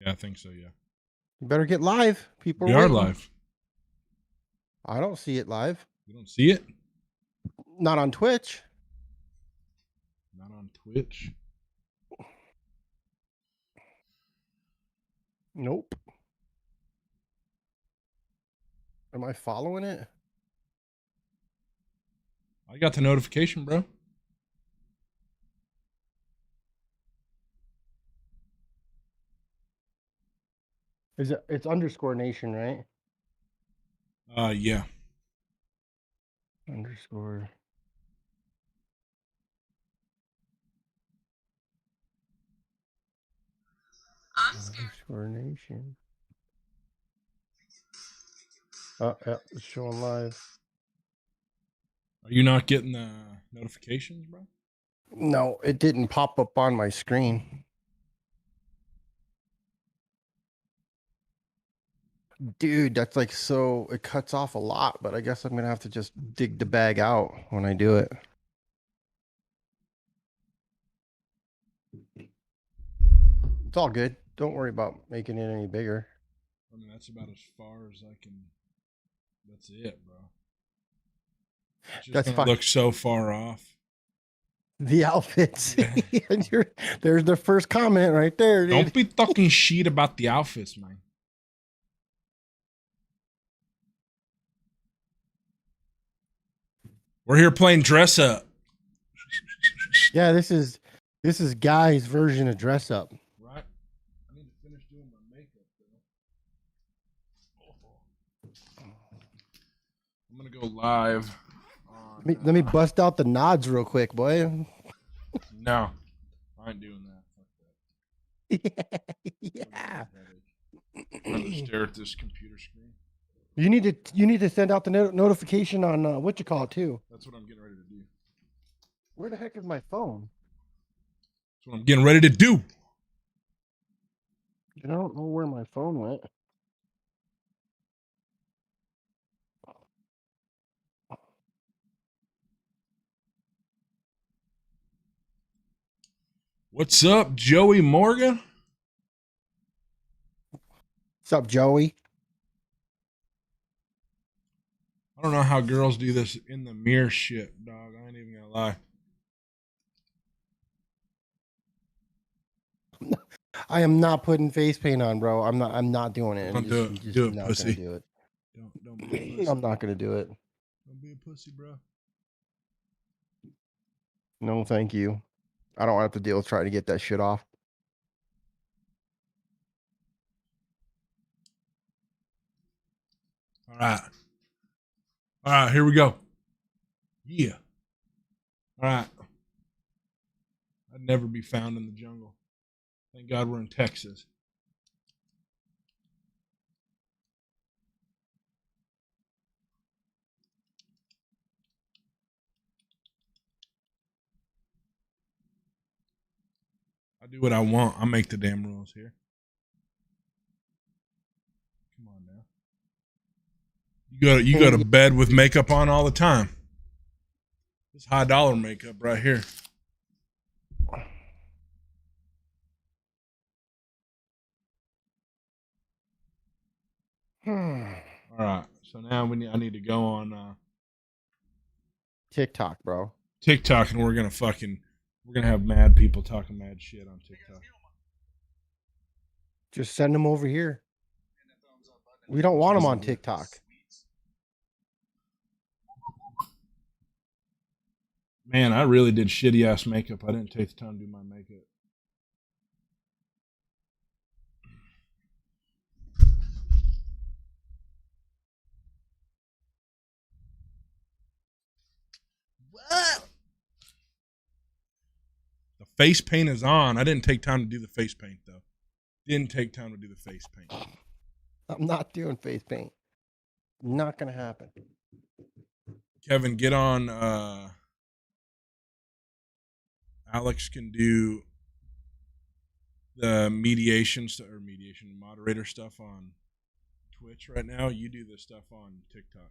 Yeah, I think so, yeah. You better get live. People We are are waiting. live. I don't see it live. You don't see it? Not on Twitch. Not on Twitch. Nope. Am I following it? I got the notification, bro. Is it? It's underscore nation, right? Yeah. Underscore. Underscore nation. Oh, yeah, it's showing live. Are you not getting the notifications, bro? No, it didn't pop up on my screen. Dude, that's like so it cuts off a lot, but I guess I'm gonna have to just dig the bag out when I do it. It's all good. Don't worry about making it any bigger. I mean, that's about as far as I can. That's it, bro. It's just That's gonna fine. look so far off. The outfits. Yeah. There's the first comment right there, dude. Don't be talking shit about the outfits, man. We're here playing dress up. Yeah, this is Guy's version of dress up. Right? I need to finish doing my makeup, though. I'm gonna go live. Let me bust out the nods real quick, boy. No, I ain't doing that. Yeah. I'm gonna stare at this computer screen. You need to send out the notification on what you call it too. That's what I'm getting ready to do. Where the heck is my phone? That's what I'm getting ready to do. I don't know where my phone went. What's up, Joey Morgan? What's up, Joey? I don't know how girls do this in the mirror shit, dog. I ain't even gonna lie. I am not putting face paint on, bro. I'm not doing it. Don't do it. Just Do it, not pussy. gonna do it. Don't be a pussy. I'm not gonna do it. Don't be a pussy, bro. No, thank you. I don't have to deal with trying to get that shit off. All right. All right, here we go. Yeah. All right. I'd never be found in the jungle. Thank God we're in Texas. I do what I want. I make the damn rules here. Come on now. You go to bed with makeup on all the time. This high dollar makeup right here. All right. So now I need to go on TikTok, bro. TikTok, and we're gonna have mad people talking mad shit on TikTok. Just send them over here. We don't want them on TikTok. Man, I really did shitty ass makeup. I didn't take the time to do my makeup. What? The face paint is on. I didn't take time to do the face paint though. Didn't take time to do the face paint. I'm not doing face paint. Not gonna happen. Kevin, get on. Alex can do the mediation moderator stuff on Twitch right now. You do the stuff on TikTok.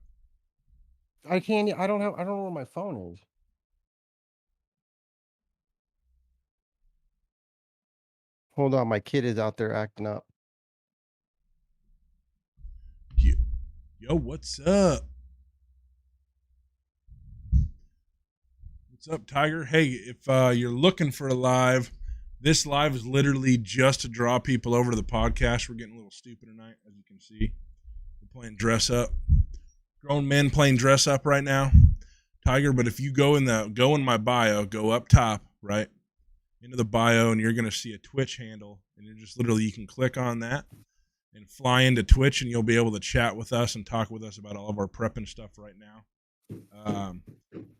I can't. I don't know where my phone is. Hold on, my kid is out there acting up. Yo, what's up? What's up, Tiger? Hey, if you're looking for a live, this live is literally just to draw people over to the podcast. We're getting a little stupid tonight, as you can see. We're playing dress up. Grown men playing dress up right now, Tiger. But if you go in my bio, go up top, right into the bio, and you're gonna see a Twitch handle, and you're just literally, you can click on that and fly into Twitch, and you'll be able to chat with us and talk with us about all of our prepping stuff right now.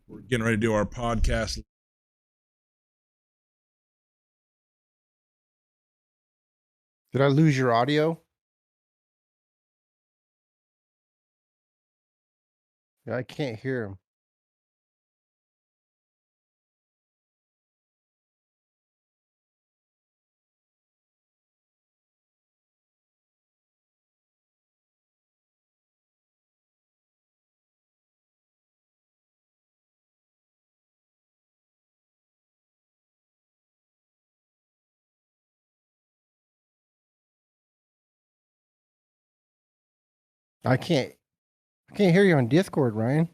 We're getting ready to do our podcast. Did I lose your audio? Yeah, I can't hear him. I can't hear you on Discord, Ryan.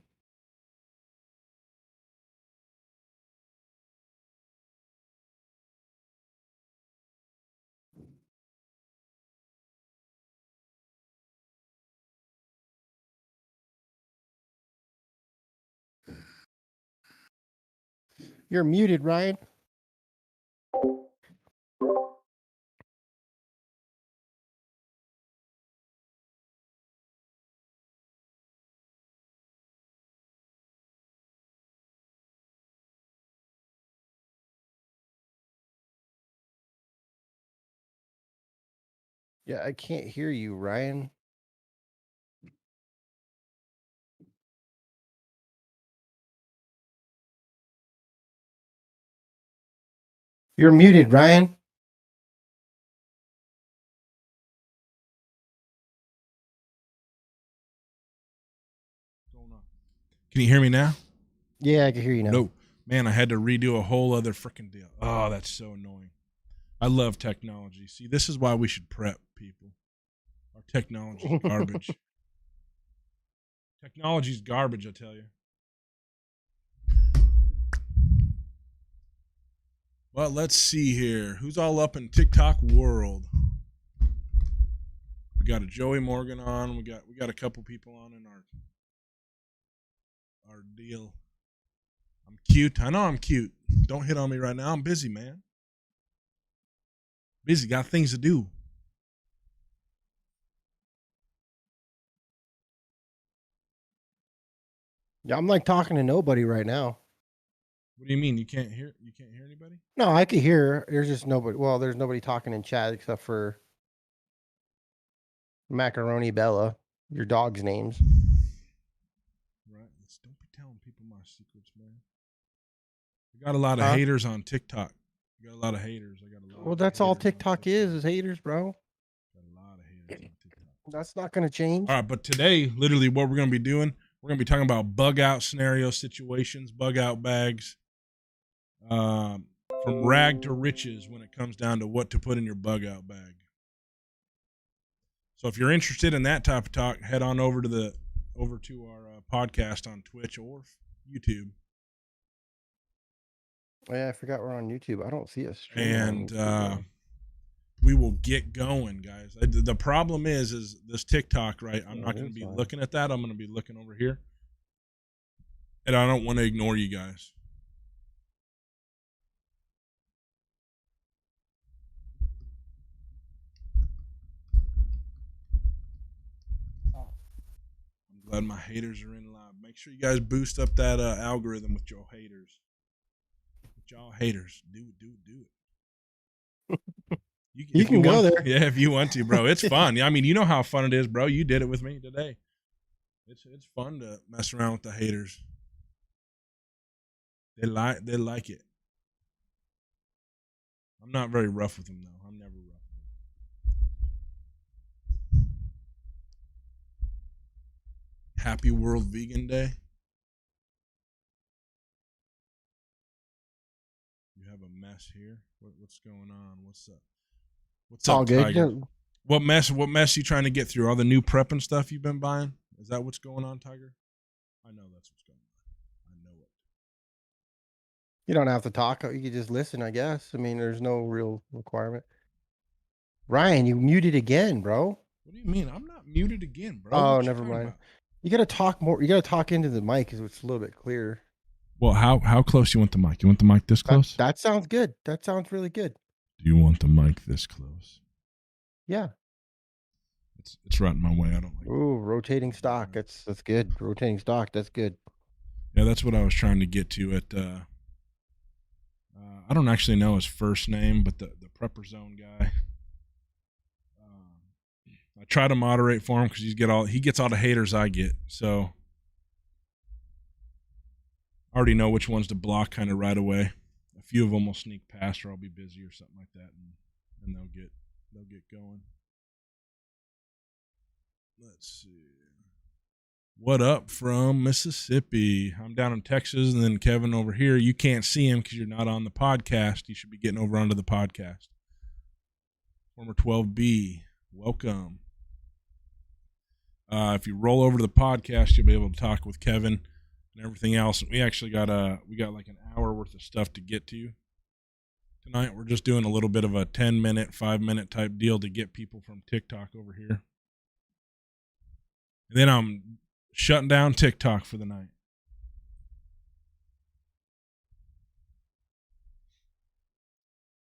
You're muted, Ryan. Yeah, I can't hear you, Ryan. You're muted, Ryan. Can you hear me now? Yeah, I can hear you now. No, man, I had to redo a whole other freaking deal. Oh, that's so annoying. I love technology. See, this is why we should prep people. Our technology is garbage. Technology's garbage, I tell you. Well, let's see here. Who's all up in TikTok world? We got a Joey Morgan on. We got a couple people on in our deal. I'm cute. I know I'm cute. Don't hit on me right now. I'm busy, man. Busy. Got things to do. Yeah, I'm like talking to nobody right now. What do you mean? You can't hear anybody? No, I can hear. There's just nobody. Well, there's nobody talking in chat except for Macaroni Bella, your dog's names. Right. Don't be telling people my secrets, man. I got a lot of haters on TikTok. I got a lot of haters. Well, that's all TikTok is haters, bro. Got a lot of haters on TikTok. That's not going to change. All right, but today, literally, what we're going to be doing, we're going to be talking about bug out scenario situations, bug out bags, from rag to riches when it comes down to what to put in your bug out bag. So if you're interested in that type of talk, head on over to our podcast on Twitch or YouTube. Oh, yeah, I forgot we're on YouTube. I don't see a stream. And we will get going, guys. The problem is this TikTok, right? I'm not going to be looking at that. I'm going to be looking over here. And I don't want to ignore you guys. I'm glad my haters are in live. Make sure you guys boost up that algorithm with your haters. With y'all haters. Do it. You can go there. Yeah, if you want to, bro. It's fun. I mean, you know how fun it is, bro. You did it with me today. It's fun to mess around with the haters. They like it. I'm not very rough with them, though. I'm never rough with them. Happy World Vegan Day. You have a mess here. What's going on? What's up? What's up, Tiger? What mess you trying to get through? All the new prep and stuff you've been buying? Is that what's going on, Tiger? I know that's what's going on. I know it. You don't have to talk. You can just listen, I guess. I mean, there's no real requirement. Ryan, you muted again, bro. What do you mean? I'm not muted again, bro. Oh, What you never talking mind. about? You got to talk more. You got to talk into the mic because it's a little bit clearer. Well, how close you want the mic? You want the mic this close? That sounds good. That sounds really good. Do you want the mic this close? Yeah. It's right in my way. I don't like. Ooh, rotating stock. That's good. Rotating stock. That's good. Yeah, that's what I was trying to get to at. I don't actually know his first name, but the Prepper Zone guy. I try to moderate for him because he gets all the haters I get. So I already know which ones to block kind of right away. A few of them will sneak past, or I'll be busy or something like that, and they'll get going. Let's see. What up from Mississippi? I'm down in Texas, and then Kevin over here. You can't see him because you're not on the podcast. You should be getting over onto the podcast. Former 12B, welcome. If you roll over to the podcast, you'll be able to talk with Kevin and everything else. We actually got like an hour worth of stuff to get to tonight. We're just doing a little bit of a 10-minute, 5-minute type deal to get people from TikTok over here. And then I'm shutting down TikTok for the night.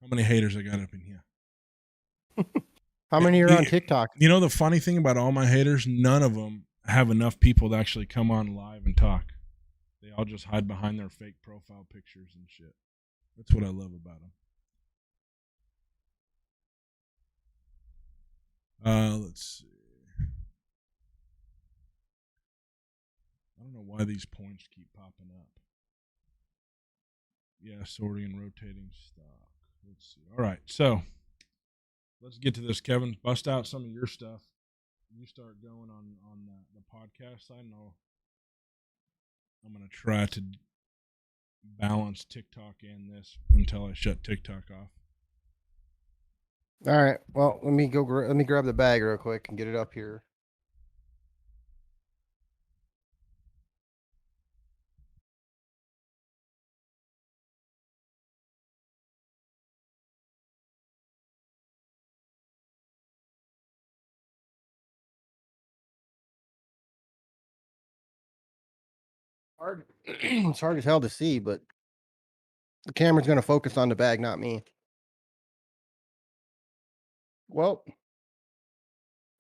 How many haters I got up in here? How many are on TikTok? You know, the funny thing about all my haters, none of them have enough people to actually come on live and talk. They all just hide behind their fake profile pictures and shit. That's what I love about them. Let's see. I don't know why these points keep popping up. Yeah, sorting and rotating stock. Let's see. All right, so let's get to this, Kevin. Bust out some of your stuff. You start going on the podcast side, and I'm going to try to balance TikTok and this until I shut TikTok off. All right. Well, let me grab the bag real quick and get it up here. It's hard as hell to see, but the camera's going to focus on the bag, not me. Well,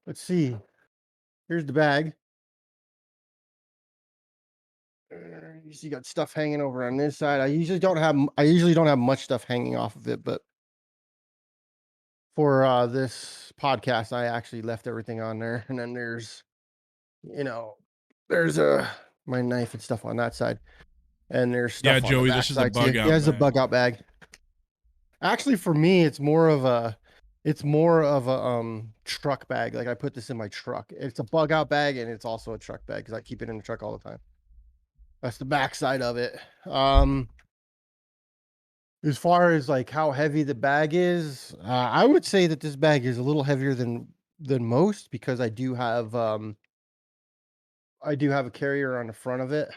let's see. Here's the bag. You see, got stuff hanging over on this side. I usually don't have much stuff hanging off of it, but for this podcast, I actually left everything on there. And then there's my knife and stuff on that side. And there's stuff on Joey, the this is a back bug side, too. out Yeah, it's a bag. bug out bag. Actually, for me, it's more of a truck bag. Like I put this in my truck. It's a bug out bag, and it's also a truck bag because I keep it in the truck all the time. That's the back side of it. As far as like how heavy the bag is, I would say that this bag is a little heavier than most because I do have a carrier on the front of it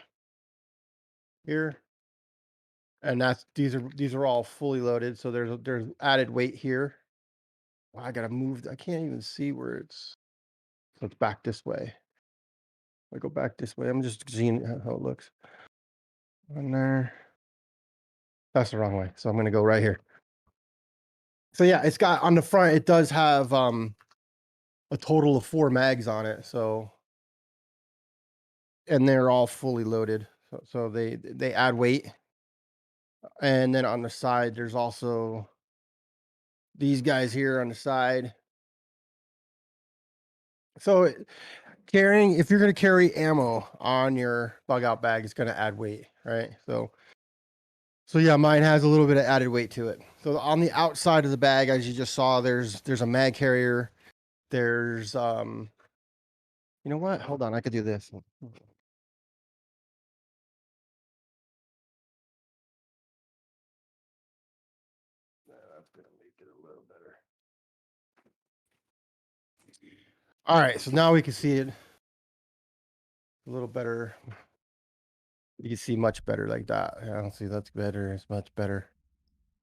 here, and these are all fully loaded, so there's added weight here. Wow, I gotta move. I can't even see where it's. So it's back this way. I go back this way. I'm just seeing how it looks. On there. That's the wrong way. So I'm gonna go right here. So yeah, it's got on the front. It does have a total of 4 mags on it. So, and they're all fully loaded. So they add weight. And then on the side, there's also these guys here on the side. So if you're going to carry ammo on your bug out bag, it's going to add weight, right? So yeah, mine has a little bit of added weight to it. So on the outside of the bag, as you just saw, there's a mag carrier. There's you know what? Hold on, I could do this. That's gonna make it a little better. All right, so now we can see it. a little better. You can see much better like that. I don't see that's better. It's much better.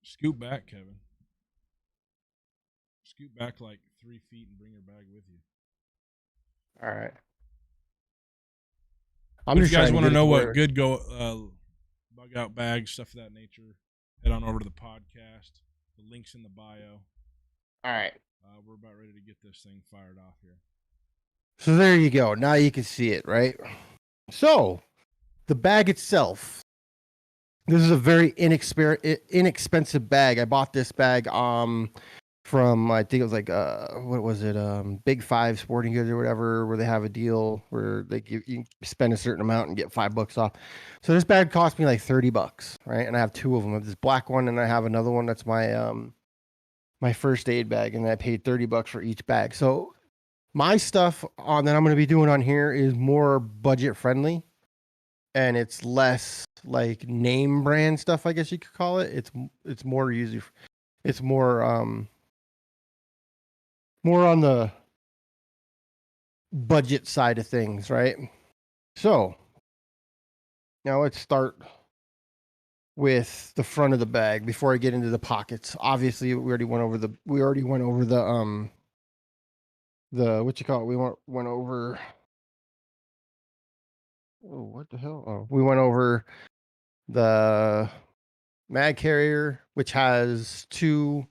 Scoot back, Kevin. Scoot back like 3 feet and bring your bag with you. All right. If you guys want to know what good bug out bags, stuff of that nature, head on over to the podcast. The link's in the bio. All right. We're about ready to get this thing fired off here. So there you go. Now you can see it, right? So the bag itself. This is a very inexpensive bag. I bought this bag from, I think it was like what was it, Big Five Sporting Goods or whatever, where they have a deal where they give you spend a certain amount and get $5 off. So this bag cost me like $30, right? And I have two of them. I have this black one and I have another one that's my my first aid bag, and I paid $30 for each bag. So my stuff on that I'm going to be doing on here is more budget friendly, and it's less like name brand stuff, I guess you could call it. It's more user, it's more more on the budget side of things, right? So now let's start with the front of the bag before I get into the pockets. Obviously, we already went over the what you call it? We went over. Oh, what the hell? Oh, we went over the mag carrier, which has two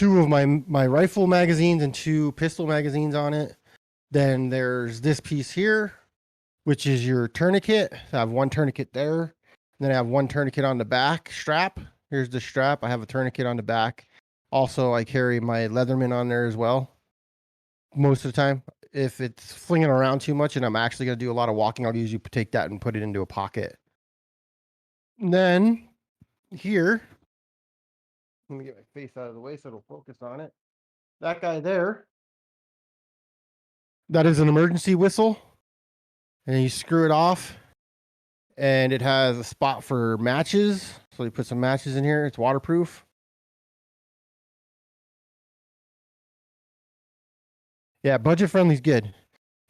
of my rifle magazines and two pistol magazines on it. Then there's this piece here, which is your tourniquet. I have one tourniquet there. And then I have one tourniquet on the back strap. Here's the strap. I have a tourniquet on the back. Also, I carry my Leatherman on there as well. Most of the time, if it's flinging around too much and I'm actually going to do a lot of walking, I'll usually take that and put it into a pocket. And then here, let me get my face out of the way so it'll focus on it. That guy there, that is an emergency whistle. And you screw it off, and it has a spot for matches. So you put some matches in here. It's waterproof. Yeah, budget friendly is good.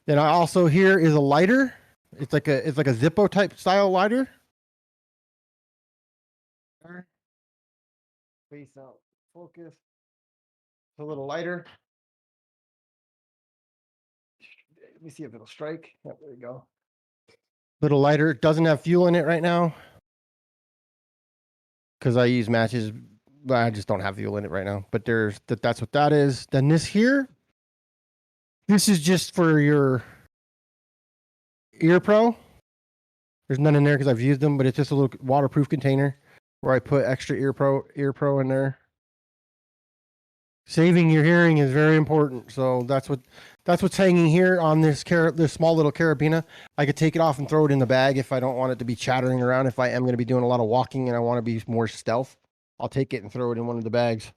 Then I also here is a lighter. It's like a Zippo type style lighter. Face out, focus. It's a little lighter. Let me see if it'll strike. Yep, there you go. Little lighter. It doesn't have fuel in it right now because I use matches. I just don't have fuel in it right now. But that's what that is. Then this here. This is just for your ear pro. There's none in there because I've used them, but it's just a little waterproof container where I put extra ear pro in there. Saving your hearing is very important. So that's what's hanging here on this small little carabiner. I could take it off and throw it in the bag if I don't want it to be chattering around. If I am going to be doing a lot of walking and I want to be more stealth, I'll take it and throw it in one of the bags.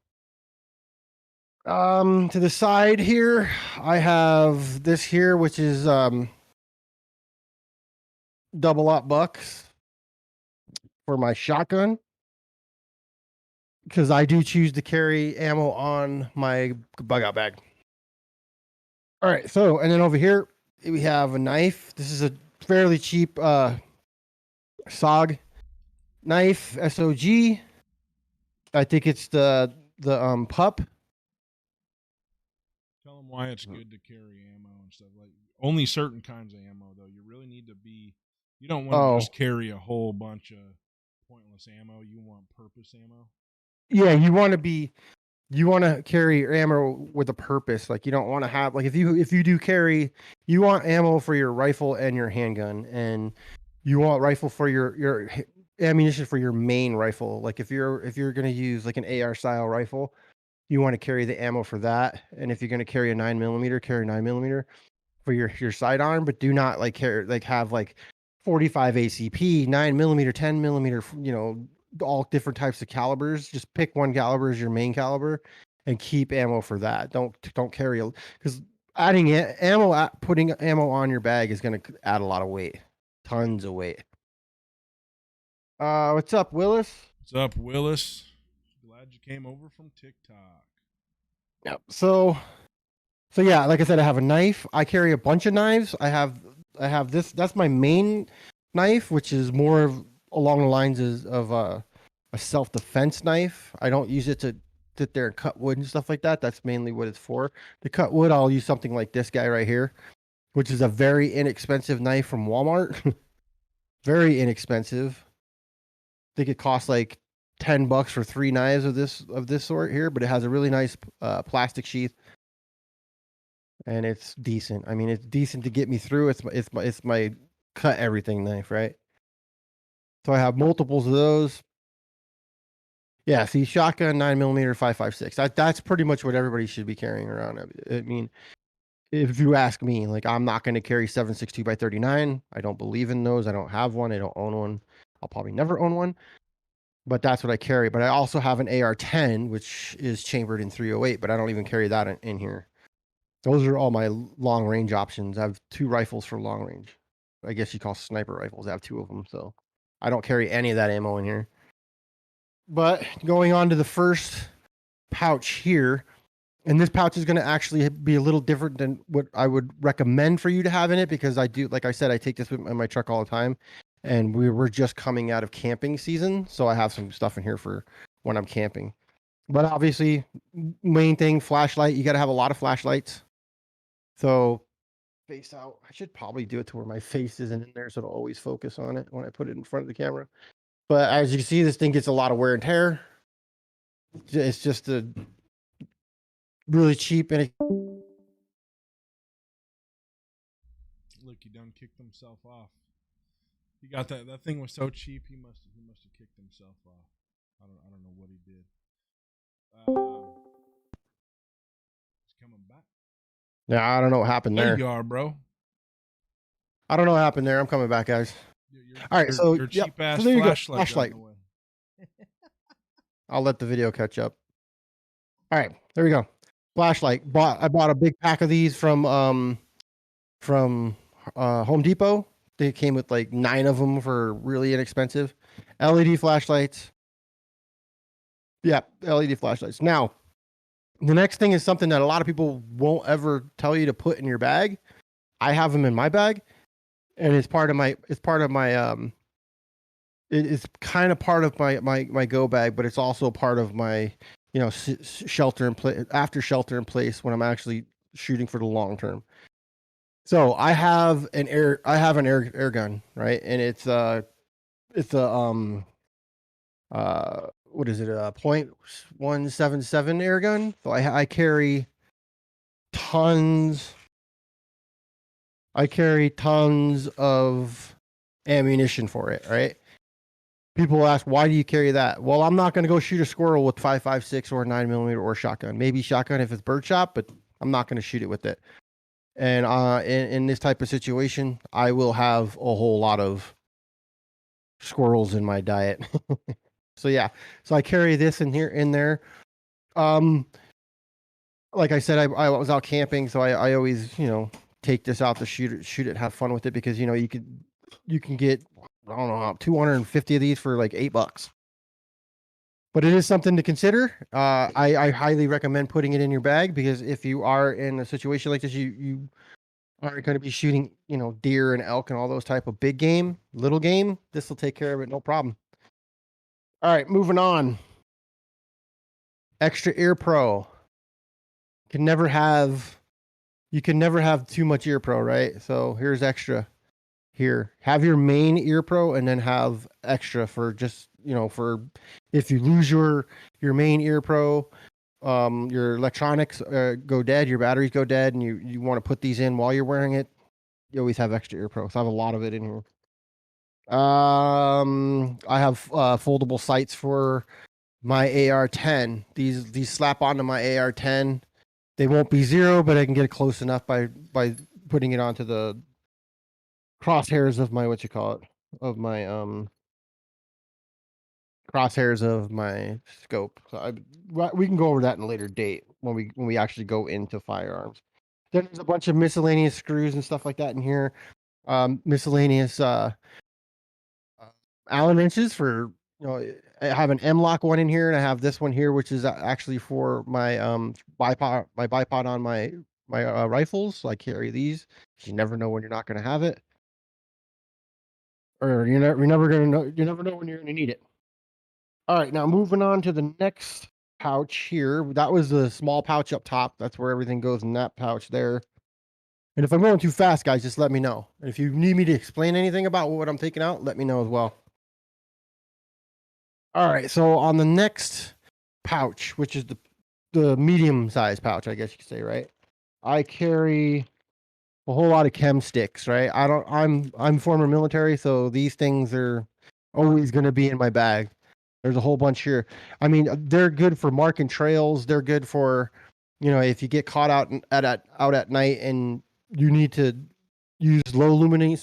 To the side here, I have this here, which is double up bucks for my shotgun, because I do choose to carry ammo on my bug out bag. All right, so and then over here we have a knife. This is a fairly cheap Sog Knife SOG. I think it's the pup. Tell them why it's good to carry ammo and stuff. Like only certain kinds of ammo, though. You really need to be. You don't want to just carry a whole bunch of pointless ammo. You want purpose ammo. Yeah, you want to carry your ammo with a purpose. Like you don't want to have like if you do carry, you want ammo for your rifle and your handgun, and you want rifle for your ammunition for your main rifle. Like if you're going to use like an AR style rifle, you want to carry the ammo for that. And if you're going to carry a 9mm, carry 9mm for your sidearm, but do not have 45 ACP, 9mm, 10mm, all different types of calibers. Just pick one caliber as your main caliber and keep ammo for that. Don't carry because putting ammo on your bag is going to add a lot of weight, tons of weight. What's up, Willis? What's up, Willis? Glad you came over from TikTok. Yep. So yeah, like I said, I have a knife. I carry a bunch of knives. I have this. That's my main knife, which is more along the lines of a self defense knife. I don't use it to sit there and cut wood and stuff like that. That's mainly what it's for. To cut wood, I'll use something like this guy right here, which is a very inexpensive knife from Walmart. Very inexpensive. I think it costs like $10 for 3 knives of this sort here, but it has a really nice plastic sheath, and it's decent. I mean, it's decent to get me through. It's my cut everything knife, right? So I have multiples of those. Yeah, see, shotgun 9mm 5.56. That's pretty much what everybody should be carrying around. I mean, if you ask me, like, I'm not going to carry 7.62 by 39. I don't believe in those. I don't have one. I don't own one. I'll probably never own one. But that's what I carry. But I also have an AR-10, which is chambered in 308, but I don't even carry that in here. Those are all my long range options. I have 2 rifles for long range. I guess you call sniper rifles. I have 2 of them, so I don't carry any of that ammo in here. But going on to the first pouch here, and this pouch is going to actually be a little different than what I would recommend for you to have in it, because I do, like I said, I take this in my truck all the time, and we're just coming out of camping season, so I have some stuff in here for when I'm camping. But obviously, main thing, flashlight. You got to have a lot of flashlights. So face out. I should probably do it to where my face isn't in there, so it'll always focus on it when I put it in front of the camera. But as you can see, this thing gets a lot of wear and tear. It's just a really cheap and Look, he done kicked himself off. He got that. That thing was so cheap. He must have kicked himself off. I don't know what he did. He's coming back. Yeah, I don't know what happened there. There you are, bro. I don't know what happened there. I'm coming back, guys. All right, so your cheap ass so there you go. flashlight. I'll let the video catch up. All right, there we go. Flashlight. I bought a big pack of these from Home Depot. They came with like 9 of them for really inexpensive. LED flashlights. Yeah, LED flashlights. Now, the next thing is something that a lot of people won't ever tell you to put in your bag. I have them in my bag, and it's kind of part of my go bag, but it's also part of my, shelter in place, after shelter in place, when I'm actually shooting for the long term. So I have an air gun, right? And it's a what is it? A .177 air gun. So I carry tons. I carry tons of ammunition for it, right? People ask, why do you carry that? Well, I'm not going to go shoot a squirrel with 5.56 or 9mm or shotgun. Maybe shotgun if it's birdshot, but I'm not going to shoot it with it. And in this type of situation, I will have a whole lot of squirrels in my diet. So yeah, so I carry this in there. Like I said, I was out camping, so I always take this out to shoot it, have fun with it, because you can get, I don't know, 250 of these for like $8. But it is something to consider. I highly recommend putting it in your bag, because if you are in a situation like this, you aren't going to be shooting, deer and elk and all those type of big game, little game. This will take care of it, no problem. All right, moving on. Extra Ear Pro. You can never have too much Ear Pro, right? So here's extra. Here, have your main Ear Pro, and then have extra for just, for if you lose your main Ear Pro, your electronics go dead, your batteries go dead, and you want to put these in while you're wearing it, you always have extra Ear Pro. So I have a lot of it in here. I have foldable sights for my AR-10. These slap onto my AR-10. They won't be 0, but I can get it close enough by putting it onto the crosshairs of my crosshairs of my scope. So we can go over that in a later date when we actually go into firearms. Then there's a bunch of miscellaneous screws and stuff like that in here. Miscellaneous Allen wrenches for, I have an M-lock one in here, and I have this one here, which is actually for my bipod on my rifles. So I carry these, because you never know when you're not going to have it. or you're never gonna know. You never know when you're gonna need it. All right, now moving on to the next pouch here. That was the small pouch up top. That's where everything goes in that pouch there. And if I'm going too fast, guys, just let me know. And if you need me to explain anything about what I'm taking out, let me know as well. All right, so on the next pouch, which is the medium sized pouch, I guess you could say, right? I carry a whole lot of chem sticks, right? I'm former military, so these things are always going to be in my bag. There's a whole bunch here. I mean, they're good for marking trails. They're good for, if you get caught out at night and you need to use low lumen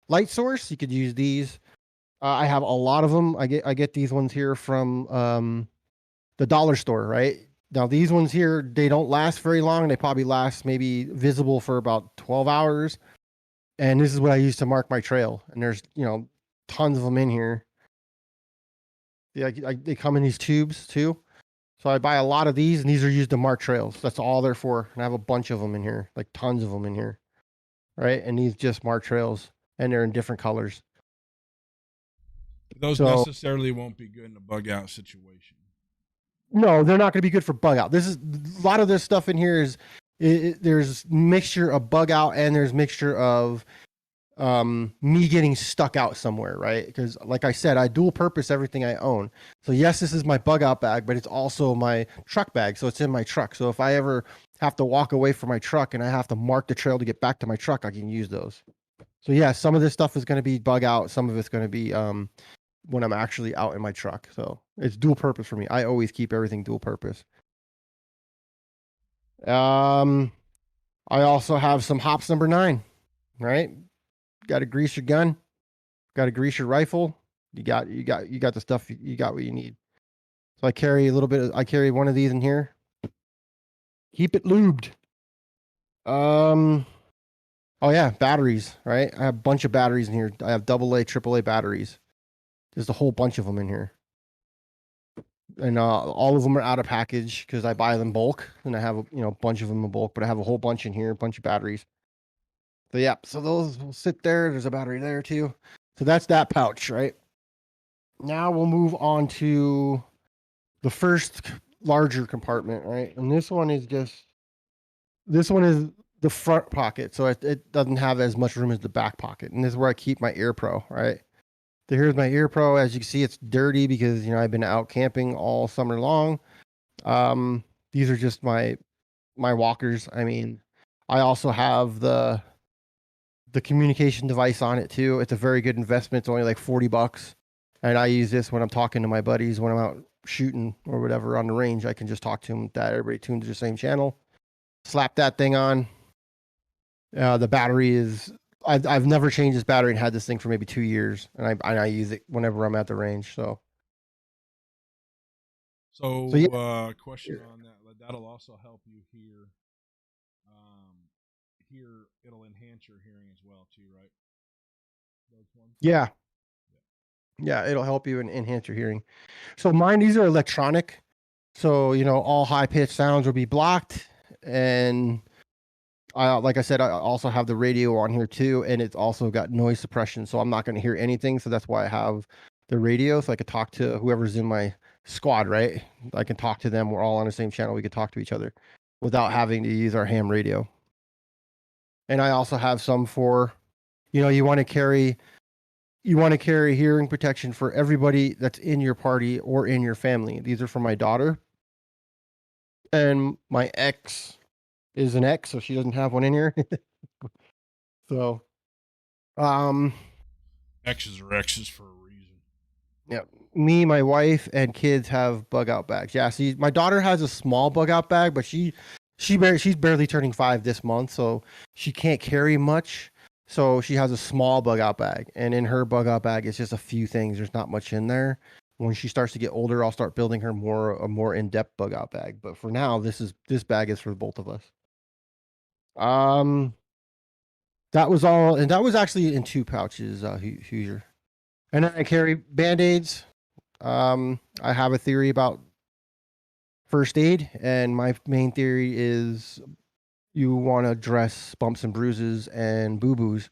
light source, you could use these. I have a lot of them. I get these ones here from the dollar store, right? Now these ones here, they don't last very long. They probably last maybe visible for about 12 hours. And this is what I use to mark my trail. And there's, tons of them in here. Yeah, they come in these tubes too. So I buy a lot of these, and these are used to mark trails. That's all they're for. And I have a bunch of them in here, like tons of them in here, right? And these just mark trails, and they're in different colors. Those necessarily won't be good in a bug out situation. No, they're not going to be good for bug out. This is a lot of this stuff in here is there's mixture of bug out and there's mixture of me getting stuck out somewhere, right? Because like I said, I dual purpose everything I own. So yes, this is my bug out bag, but it's also my truck bag. So it's in my truck. So if I ever have to walk away from my truck and I have to mark the trail to get back to my truck, I can use those. So yeah, some of this stuff is going to be bug out. Some of it's going to be when I'm actually out in my truck. So it's dual purpose for me. I always keep everything dual purpose. I also have some hops number 9, right? Got to grease your gun, got to grease your rifle. You got the stuff. You got what you need. So I carry a little bit. I carry one of these in here. Keep it lubed. Oh yeah, batteries. Right. I have a bunch of batteries in here. I have AA, AAA batteries. There's a whole bunch of them in here. And all of them are out of package because I buy them bulk, and I have a bunch of them in bulk. But I have a whole bunch in here, a bunch of batteries. So yeah, so those will sit there. There's a battery there too. So that's that pouch, right? Now we'll move on to the first larger compartment, right? And this one is the front pocket, so it doesn't have as much room as the back pocket. And this is where I keep my Ear Pro, right? So here's my Ear Pro. As you can see, it's dirty because I've been out camping all summer long. These are just my walkers. I mean, I also have the communication device on it too. It's a very good investment. It's only like $40. And I use this when I'm talking to my buddies, when I'm out shooting or whatever on the range. I can just talk to them that everybody tuned to the same channel. Slap that thing on. The battery is, I've never changed this battery and had this thing for maybe 2 years. And I use it whenever I'm at the range. So yeah. Question on that. That'll also help you hear. Here, it'll enhance your hearing as well too, right? Those ones? Yeah, it'll help you and enhance your hearing. So mine, these are electronic. So, all high pitched sounds will be blocked. And like I said, I also have the radio on here too. And it's also got noise suppression. So I'm not going to hear anything. So that's why I have the radio. So I could talk to whoever's in my squad, right? I can talk to them. We're all on the same channel. We could talk to each other without having to use our ham radio. And I also have some for, you want to carry hearing protection for everybody that's in your party or in your family. These are for my daughter. And my ex is an ex, so she doesn't have one in here. So, X's are X's for a reason. Yeah. Me, my wife, and kids have bug out bags. Yeah, see, my daughter has a small bug out bag, but she's barely turning 5 this month, so she can't carry much. So she has a small bug out bag, and in her bug out bag, it's just a few things. There's not much in there. When she starts to get older, I'll start building her a more in-depth bug out bag. But for now, this bag is for both of us. That was all, and that was actually in 2 pouches, Hoosier. And then I carry Band-Aids. I have a theory about first aid, and my main theory is you want to address bumps and bruises and boo-boos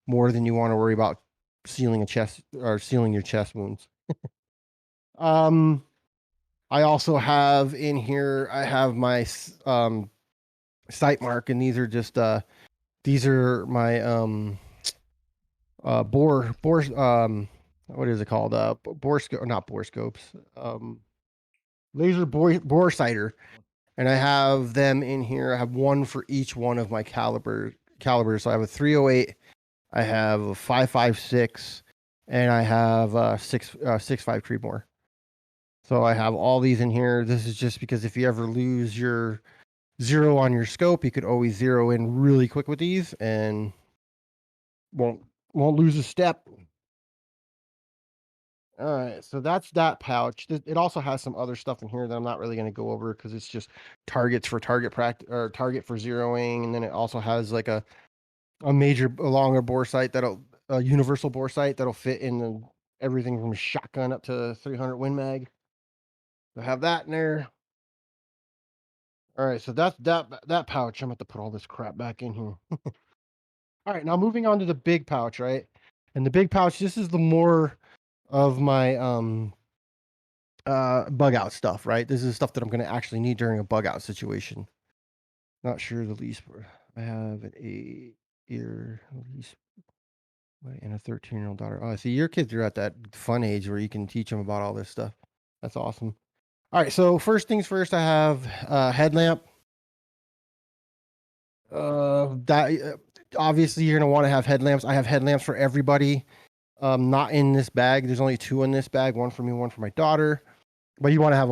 more than you want to worry about sealing your chest wounds. I also have in here, I have my sight mark, and these are just these are my bore what is it called? Bore scope, not bore scopes. Laser bore sighter. And I have them in here. I have one for each one of my calibers. So I have a 308, I have a 5.56, and I have a 6.5 Creedmoor. So I have all these in here. This is just because if you ever lose your zero on your scope, you could always zero in really quick with these and won't lose a step. All right, so that's that pouch. It also has some other stuff in here that I'm not really going to go over because it's just targets for target practice or target for zeroing, and then it also has like a longer bore sight a universal bore sight that'll fit in everything from a shotgun up to 300 Win Mag. I have that in there. All right, so that's that pouch. I'm going to put all this crap back in here. All right, now moving on to the big pouch, right? And the big pouch, this is the more of my bug out stuff, right? This is stuff that I'm going to actually need during a bug out situation. Not sure the lease. I have an 8-year lease and a 13-year-old daughter. Oh, see, your kids are at that fun age where you can teach them about all this stuff. That's awesome. All right, so first things first, I have headlamp. Obviously you're going to want to have headlamps. I have headlamps for everybody. Not in this bag. There's only 2 in this bag, one for me, one for my daughter. But you want to have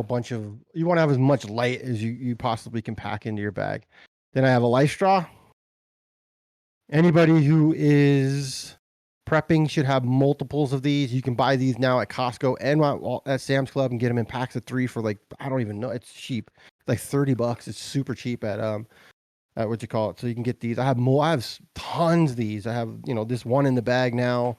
you want to have as much light as you possibly can pack into your bag. Then I have a Lifestraw. Anybody who is prepping should have multiples of these. You can buy these now at Costco and at Sam's Club and get them in packs of 3 for like, I don't even know. It's cheap. Like $30. It's super cheap at what you call it. So you can get these. I have tons of these. I have, this one in the bag now.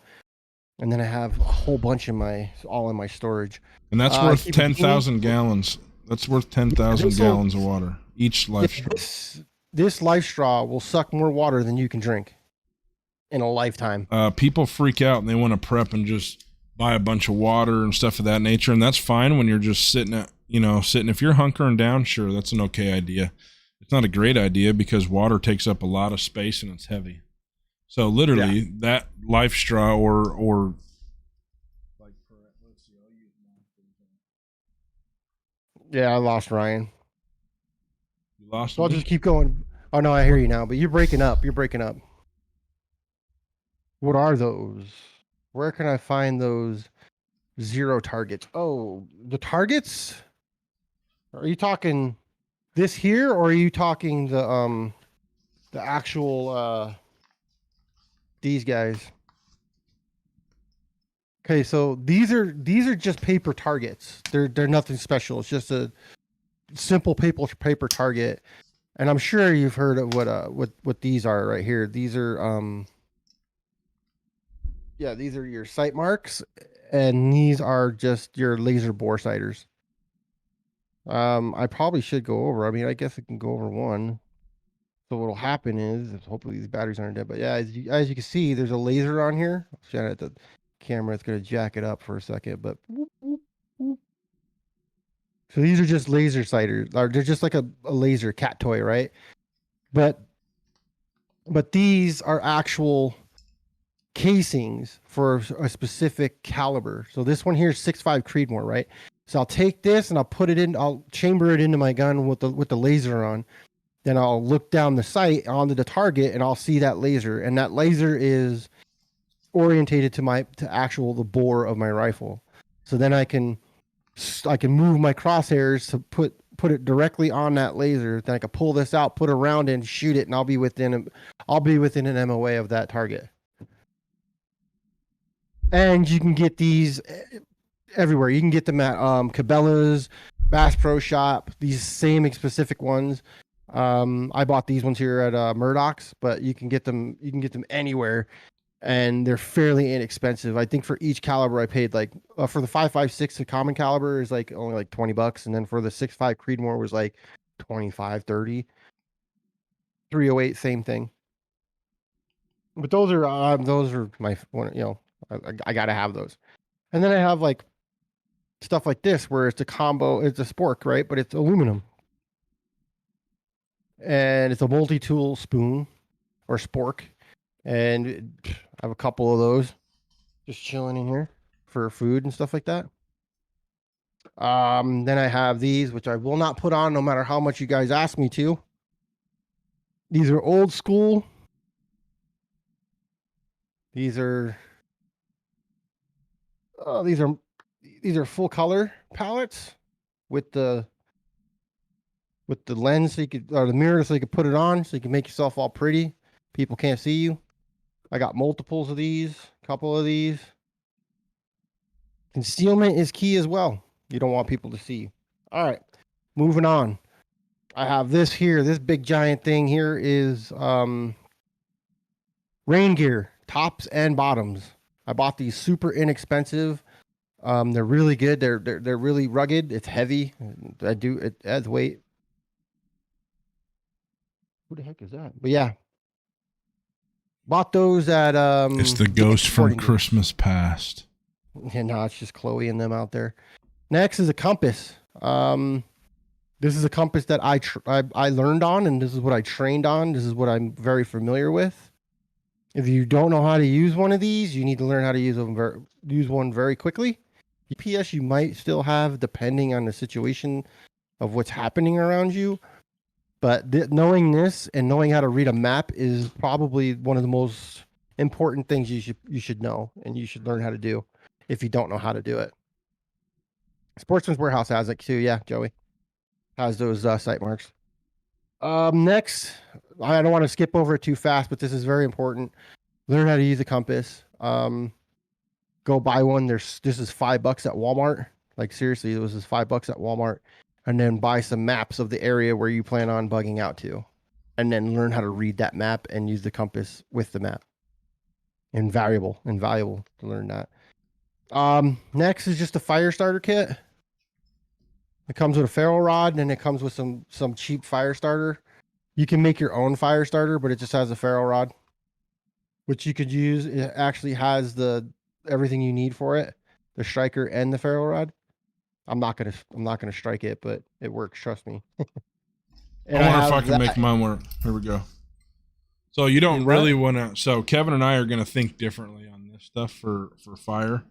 And then I have a whole bunch all in my storage. And that's worth 10,000 gallons. That's worth 10,000 gallons of water. Each Lifestraw. This Lifestraw will suck more water than you can drink in a lifetime. People freak out and they want to prep and just buy a bunch of water and stuff of that nature. And that's fine when you're just sitting. If you're hunkering down, sure, that's an okay idea. It's not a great idea because water takes up a lot of space and it's heavy. So literally that Lifestraw or like, let's see, I'll use mine. Yeah, I lost Ryan. You lost so me? I'll just keep going. Oh no, I hear you now, but you're breaking up. What are those? Where can I find those zero targets? Oh, the targets? Are you talking this here or are you talking the actual these guys? Okay, so these are just paper targets. They're nothing special. It's just a simple paper target. And I'm sure you've heard of what these are right here. These are these are your sight marks, and these are just your laser bore sighters. I probably should go over. I mean, I guess I can go over one. So what'll happen is, hopefully these batteries aren't dead. But yeah, as you can see, there's a laser on here. I'll shout at the camera. It's gonna jack it up for a second, but whoop, whoop, whoop. So these are just laser sighters. They're just like a laser cat toy, right? But these are actual casings for a specific caliber. So this one here is 6.5 Creedmoor, right? So I'll take this and I'll chamber it into my gun with the laser on. Then I'll look down the sight onto the target and I'll see that laser. And that laser is orientated to the bore of my rifle. So then I can move my crosshairs to put it directly on that laser. Then I can pull this out, put it around and shoot it, and I'll be within an MOA of that target. And you can get these everywhere. You can get them at Cabela's, Bass Pro Shop, these same specific ones. I bought these ones here at Murdoch's, but you can get them anywhere, and they're fairly inexpensive. I think for each caliber I paid like for the 5.56, the common caliber is like only like $20, and then for the 6.5 Creedmoor was like 25, 30. 308, same thing. But those are my one. You know, I gotta have those. And then I have like stuff like this where it's a combo. It's a spork, right? But it's aluminum, and it's a multi-tool spoon or spork. And I have a couple of those just chilling in here for food and stuff like that. Then I have these, which I will not put on no matter how much you guys ask me to. These are old school. These are these are full color palettes with the lens so you could, or the mirror so you could put it on so you can make yourself all pretty. People can't see you. I got multiples of these, a couple of these. Concealment is key as well. You don't want people to see you. All right, moving on. I have this here. This big giant thing here is rain gear, tops and bottoms. I bought these super inexpensive. They're really good. They're really rugged. It's heavy. It adds weight. Who the heck is that? But yeah, bought those at It's the ghost from Christmas past. Yeah, no, it's just Chloe and them out there. Next is a compass. This is a compass that I learned on, and this is what I trained on. This is what I'm very familiar with. If you don't know how to use one of these, you need to learn how to use one very quickly. GPS you might still have depending on the situation of what's happening around you. But knowing this and knowing how to read a map is probably one of the most important things you should know and you should learn how to do if you don't know how to do it. Sportsman's Warehouse has it too. Yeah, Joey has those sight marks. Next, I don't want to skip over it too fast, but this is very important. Learn how to use a compass. Go buy one. This is $5 at Walmart. Like seriously, this is $5 at Walmart. And then buy some maps of the area where you plan on bugging out to. And then learn how to read that map and use the compass with the map. Invaluable to learn that. Next is just a fire starter kit. It comes with a ferro rod and it comes with some cheap fire starter. You can make your own fire starter, but it just has a ferro rod, which you could use. It actually has everything you need for it, the striker and the ferro rod. I'm not gonna strike it, but it works. Trust me. I wonder if I can make mine work. Here we go. So you don't really want to. So Kevin and I are going to think differently on this stuff for fire.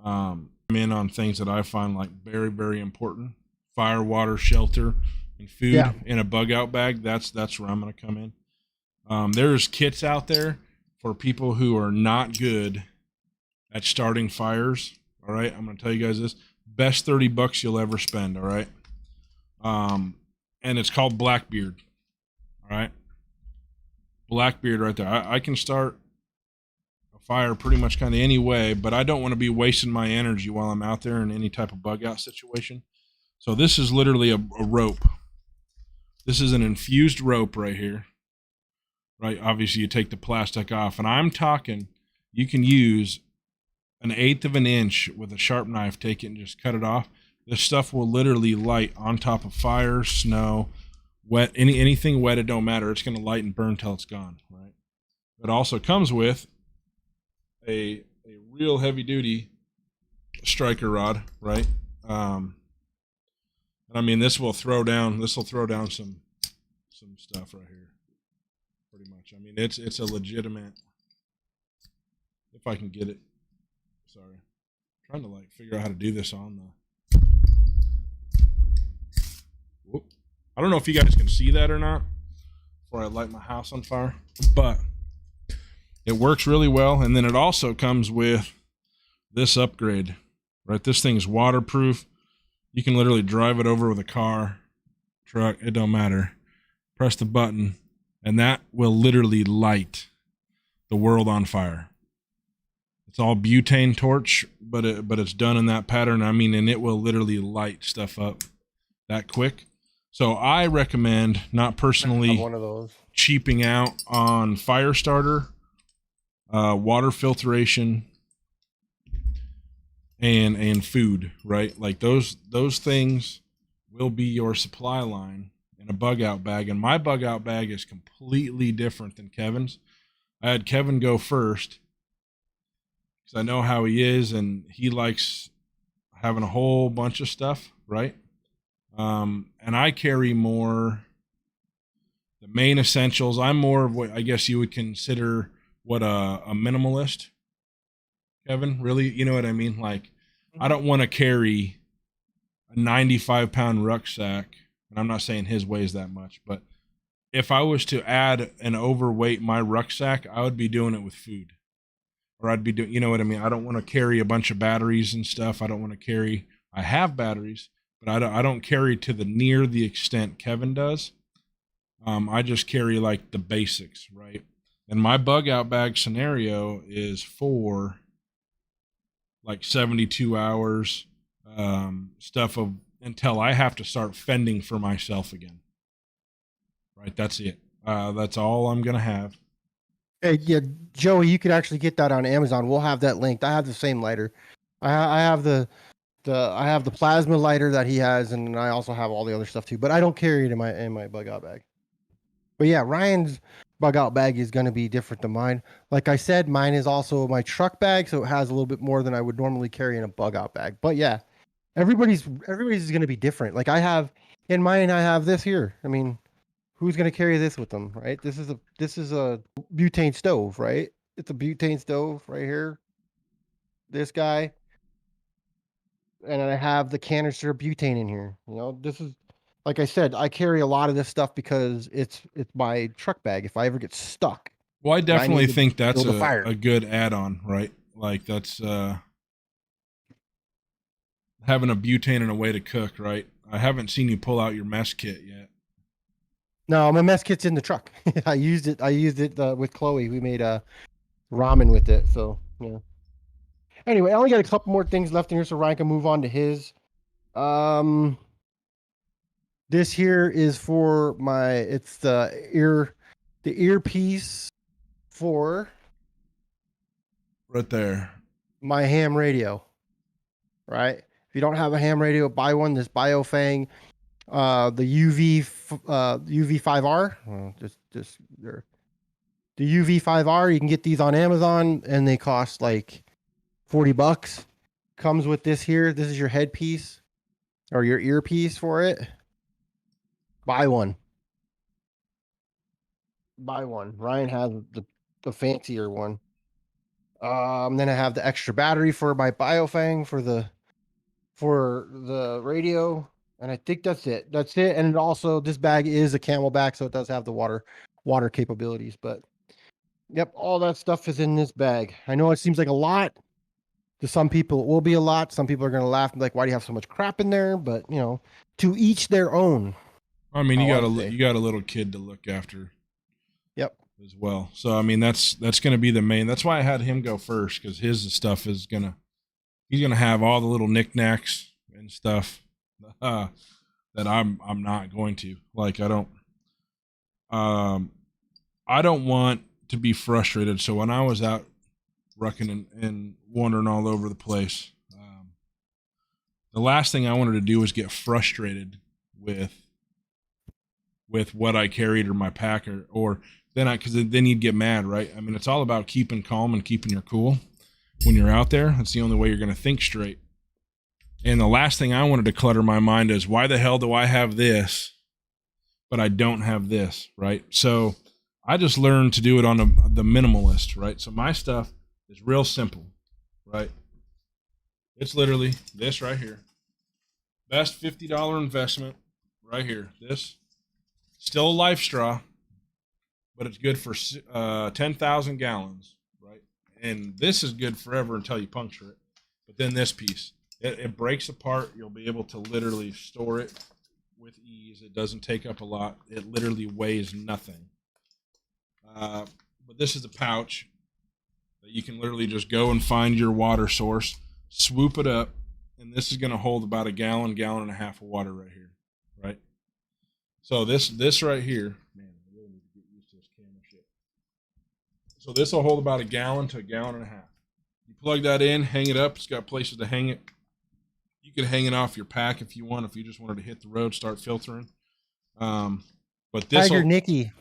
I'm in on things that I find like very, very important: fire, water, shelter, and food in a bug out bag. That's where I'm going to come in. There's kits out there for people who are not good at starting fires. All right, I'm going to tell you guys this: best $30 you'll ever spend. All right, and it's called Blackbeard. All right, Blackbeard right there. I can start a fire pretty much kind of any way, but I don't want to be wasting my energy while I'm out there in any type of bug out situation. So this is literally a rope. This is an infused rope right here. Right, obviously you take the plastic off, and I'm talking you can use 1/8 of an inch with a sharp knife, take it and just cut it off. This stuff will literally light on top of fire, snow, wet, anything wet, it don't matter. It's going to light and burn till it's gone, right? It also comes with a real heavy duty striker rod, right? And I mean, this will throw down some stuff right here. Pretty much. I mean, it's a legitimate, if I can get it. Sorry. I'm trying to like figure out how to do this on the. Whoop. I don't know if you guys can see that or not before I light my house on fire, but it works really well. And then it also comes with this upgrade, right? This thing's waterproof. You can literally drive it over with a car, truck, it don't matter. Press the button, and that will literally light the world on fire. It's all butane torch, but it's done in that pattern. I mean, and it will literally light stuff up that quick. So I recommend not personally one of those. cheaping out on fire starter, water filtration, and food, right? Like those things will be your supply line in a bug out bag. And my bug out bag is completely different than Kevin's. I had Kevin go first because I know how he is, and he likes having a whole bunch of stuff, right? And I carry more the main essentials. I'm more of what I guess you would consider what a minimalist, Kevin. Really, you know what I mean? Like, I don't want to carry a 95-pound rucksack, and I'm not saying his weighs that much, but if I was to add an overweight my rucksack, I would be doing it with food. Or I'd be doing, you know what I mean? I don't want to carry a bunch of batteries and stuff. I don't want to carry, I have batteries, but I don't carry to the near the extent Kevin does. I just carry like the basics, right? And my bug out bag scenario is for like 72 hours, stuff of until I have to start fending for myself again. Right, that's it. That's all I'm gonna have. Hey, yeah, Joey, you could actually get that on Amazon. We'll have that linked. I have the same lighter. I have I have the plasma lighter that he has, and I also have all the other stuff too. But I don't carry it in my bug out bag. But yeah, Ryan's bug out bag is going to be different than mine. Like I said, mine is also my truck bag, so it has a little bit more than I would normally carry in a bug out bag. But yeah, everybody's is going to be different. Like I have in mine, I have this here. I mean, who's going to carry this with them, right? This is a butane stove, right? It's a butane stove right here. This guy, and I have the canister of butane in here. You know, this is like I said, I carry a lot of this stuff because it's my truck bag. If I ever get stuck, Well, I and I definitely need to think that's build a fire. a good add-on, right? Like that's having a butane and a way to cook, right? I haven't seen you pull out your mess kit yet. No, my mess kit's in the truck. I used it. With Chloe. We made a ramen with it. So yeah. Anyway, I only got a couple more things left in here, so Ryan can move on to his. This here is for my. It's the earpiece for Right there. my ham radio. Right. If you don't have a ham radio, buy one. This BioFang, the UV5R. Just they're the UV5R. You can get these on Amazon, and they cost like $40. Comes with this here. This is your headpiece or your earpiece for it. Buy one. Buy one. Ryan has the fancier one. Then I have the extra battery for my BioFang for the radio, and I think that's it. That's it. And it also, this bag is a Camelback, so it does have the water capabilities. But yep, all that stuff is in this bag. I know it seems like a lot. To some people, it will be a lot. Some people are going to laugh and be like, "Why do you have so much crap in there?" But you know, to each their own. I mean, you got a little kid to look after. Yep. As well. So I mean, that's going to be the main. That's why I had him go first, because his stuff is he's gonna have all the little knickknacks and stuff that I'm not going to. Like I don't want to be frustrated. So when I was out rucking and wandering all over the place, the last thing I wanted to do was get frustrated with what I carried or my pack or because then you'd get mad, right? I mean, it's all about keeping calm and keeping your cool when you're out there. That's the only way you're going to think straight. And the last thing I wanted to clutter my mind is, why the hell do I have this, but I don't have this, right? So I just learned to do it on the minimalist, right? So my stuff is real simple, right? It's literally this right here. Best $50 investment right here. This, still a Lifestraw, but it's good for 10,000 gallons, right? And this is good forever until you puncture it. But then this piece, it breaks apart. You'll be able to literally store it with ease. It doesn't take up a lot. It literally weighs nothing. But this is a pouch that you can literally just go and find your water source, swoop it up, and this is going to hold about a gallon and a half of water right here, right? So this right here, man, I really need to get used to this camera shit. So this will hold about a gallon to a gallon and a half. You plug that in, hang it up. It's got places to hang it. You could hang it off your pack if you want, if you just wanted to hit the road, start filtering. But this Tiger Nicky.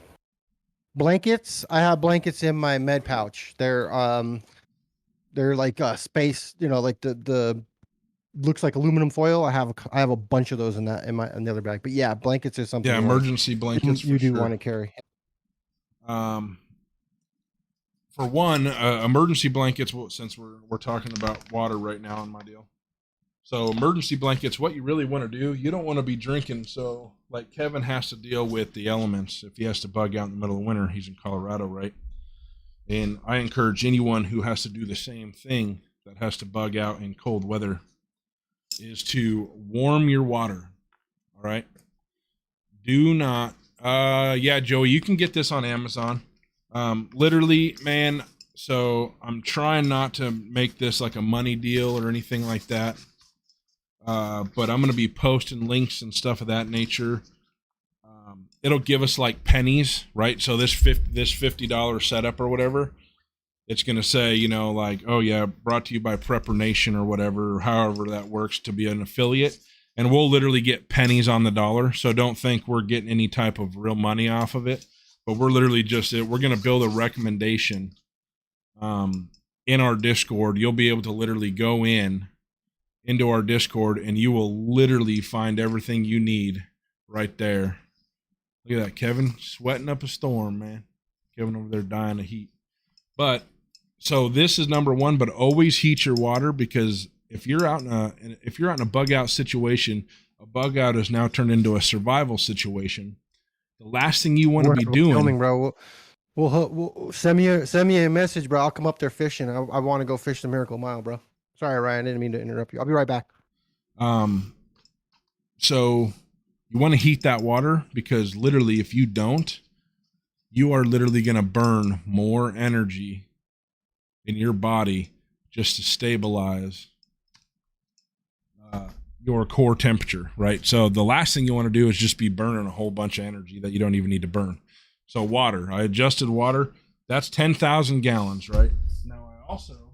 Blankets. I have blankets in my med pouch. They're like space, like the looks like aluminum foil. I have a bunch of those in the other bag. But yeah, blankets is something Yeah, emergency blankets for you do sure. want to carry. For one, emergency blankets. Well, since we're talking about water right now on my deal, so emergency blankets. What you really want to do, you don't want to be drinking. So like Kevin has to deal with the elements if he has to bug out in the middle of winter. He's in Colorado, right? And I encourage anyone who has to do the same thing that has to bug out in cold weather is to warm your water. All right. Do not. Yeah, Joey, you can get this on Amazon. Literally, man. So I'm trying not to make this like a money deal or anything like that. But I'm going to be posting links and stuff of that nature. It'll give us like pennies, right? So this $50 setup or whatever, it's going to say, like, oh yeah, brought to you by Prepper Nation or whatever, or however that works to be an affiliate. And we'll literally get pennies on the dollar. So don't think we're getting any type of real money off of it. But we're literally we're going to build a recommendation in our Discord. You'll be able to literally go into our Discord and you will literally find everything you need right there. Look at that, Kevin sweating up a storm, man. Kevin over there dying of heat. But so this is number one, but always heat your water, because if you're out in a bug out situation, a bug out is now turned into a survival situation. The last thing you want to be doing, filming, bro. We'll send me a message, bro. I'll come up there fishing. I want to go fish the Miracle Mile, bro. Sorry, Ryan. I didn't mean to interrupt you. I'll be right back. So you want to heat that water, because literally if you don't, you are literally going to burn more energy in your body just to stabilize your core temperature, right? So the last thing you want to do is just be burning a whole bunch of energy that you don't even need to burn. So water, I adjusted water. That's 10,000 gallons, right? Now I also,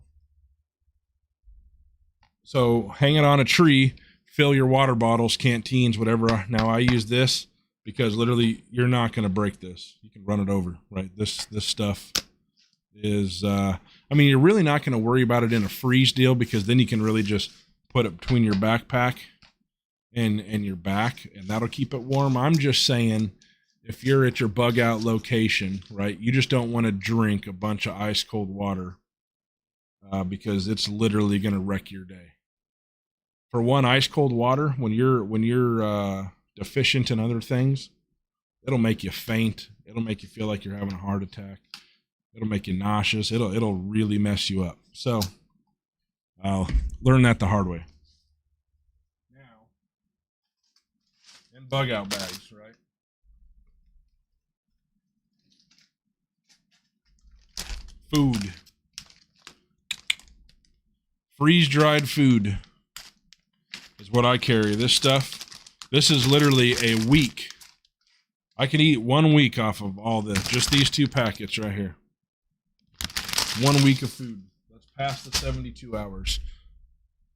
so hang it on a tree, fill your water bottles, canteens, whatever. Now I use this because literally you're not going to break this. You can run it over, right? This stuff is, you're really not going to worry about it in a freeze deal, because then you can really just put it between your backpack and your back, and that'll keep it warm. I'm just saying, if you're at your bug out location, right, you just don't want to drink a bunch of ice cold water because it's literally going to wreck your day. For one, ice cold water, when you're deficient in other things, it'll make you faint. It'll make you feel like you're having a heart attack. It'll make you nauseous. It'll really mess you up. So I'll learn that the hard way. Now, in bug out bags, right? Food. Freeze-dried food is what I carry. This stuff, this is literally a week. I can eat 1 week off of all this. Just these 2 packets right here. 1 week of food. That's past the 72 hours.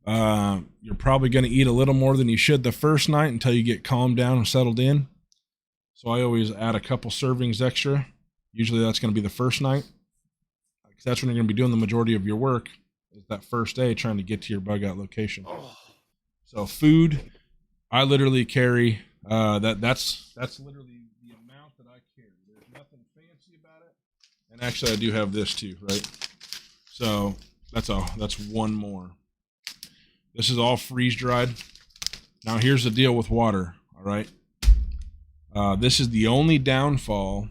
You're probably going to eat a little more than you should the first night until you get calmed down and settled in. So I always add a couple servings extra. Usually that's going to be the first night, because that's when you're going to be doing the majority of your work, is that first day trying to get to your bug out location. So food, I literally carry that's literally the amount that I carry. There's nothing fancy about it. And actually I do have this too, right? So that's one more. This is all freeze dried. Now here's the deal with water, all right? This is the only downfall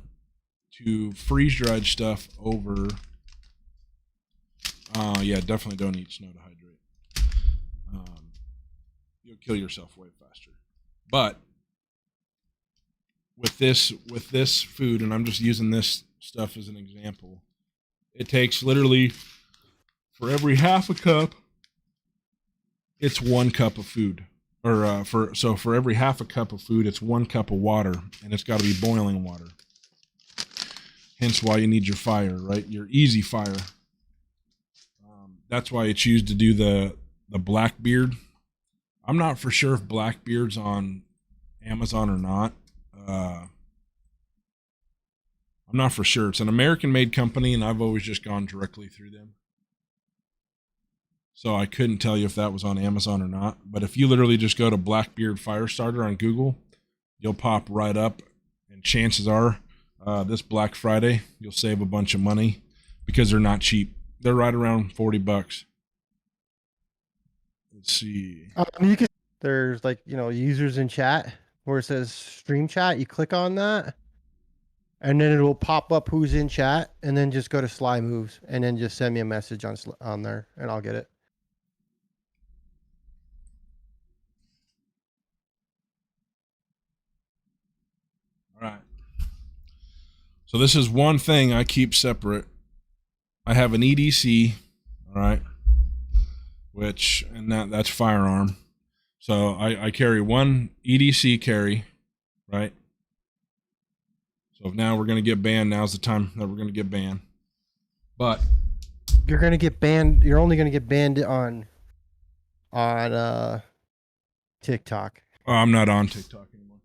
to freeze dried stuff over. Yeah, definitely don't eat snow to hydrate. You'll kill yourself way faster. But with this food, and I'm just using this stuff as an example, it takes literally, for every half a cup, it's 1 cup of food. Or for every half a cup of food, it's 1 cup of water, and it's got to be boiling water. Hence why you need your fire, right? Your easy fire. That's why it's used to do the Blackbeard. I'm not for sure if Blackbeard's on Amazon or not. I'm I'm not for sure. It's an American-made company, and I've always just gone directly through them. So I couldn't tell you if that was on Amazon or not. But if you literally just go to Blackbeard Firestarter on Google, you'll pop right up. And chances are, this Black Friday, you'll save a bunch of money because they're not cheap. They're right around $40. Let's see. You can. There's like, you know, users in chat where it says stream chat. You click on that, and then it will pop up who's in chat, and then just go to Sly Moves, and then just send me a message on there, and I'll get it. All right. So this is one thing I keep separate. I have an EDC, all right, and that's firearm. So I carry one EDC carry, right? So if now we're going to get banned, now's the time that we're going to get banned. But you're going to get banned. You're only going to get banned on TikTok. Oh, I'm not on TikTok anymore.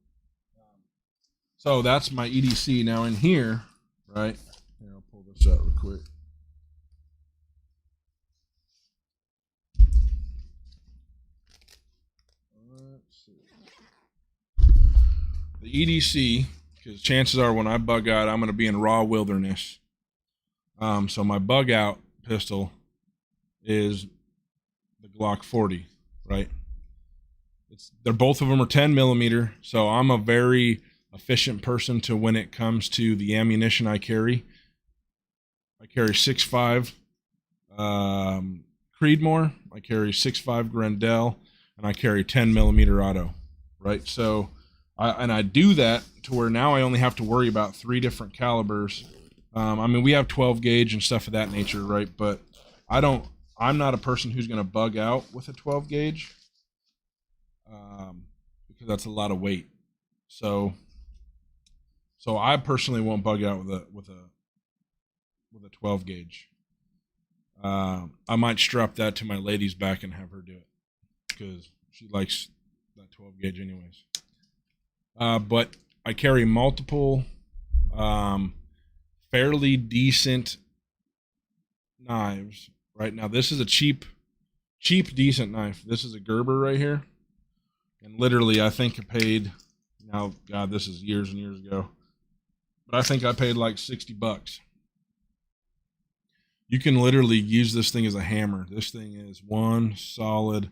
So that's my EDC. Now in here, right? Here, I'll pull this out real quick. Let's see. The EDC, because chances are when I bug out, I'm going to be in raw wilderness. So my bug out pistol is the Glock 40, right? They're both of them are 10 millimeter. So I'm a very efficient person to when it comes to the ammunition I carry. I carry 6.5 Creedmoor, I carry 6.5 Grendel, and I carry 10 millimeter auto, right? So I do that to where now I only have to worry about 3 different calibers. I mean, we have 12 gauge and stuff of that nature, right? But I'm not a person who's going to bug out with a 12 gauge because that's a lot of weight. So I personally won't bug out with a 12 gauge. I might strap that to my lady's back and have her do it because she likes that 12 gauge anyways. But I carry multiple fairly decent knives. Right now, this is a cheap, decent knife. This is a Gerber right here. And literally, I think I paid, now, God, this is years and years ago. But I think I paid like $60. You can literally use this thing as a hammer. This thing is one solid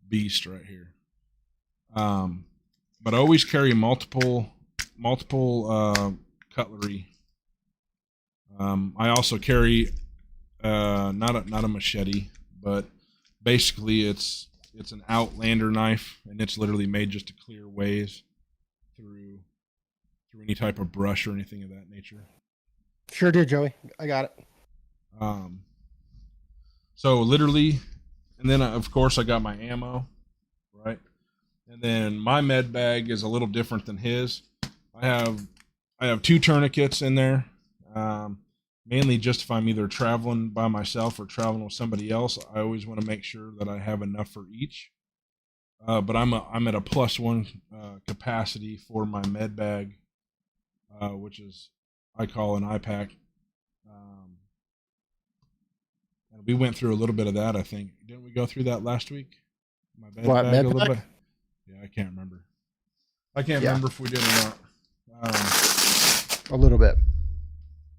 beast right here. But I always carry multiple cutlery. I also carry not a machete, but basically it's an Outlander knife, and it's literally made just to clear ways through any type of brush or anything of that nature. Sure did, Joey. I got it. So literally, and then of course I got my ammo, right? And then my med bag is a little different than his. I have 2 tourniquets in there, mainly just if I'm either traveling by myself or traveling with somebody else. I always want to make sure that I have enough for each. But I'm at a +1 capacity for my med bag, which is I call an iPack. And we went through a little bit of that, I think. Didn't we go through that last week? My med bag a little bit. Yeah, I can't remember. I can't remember if we did or not. A little bit.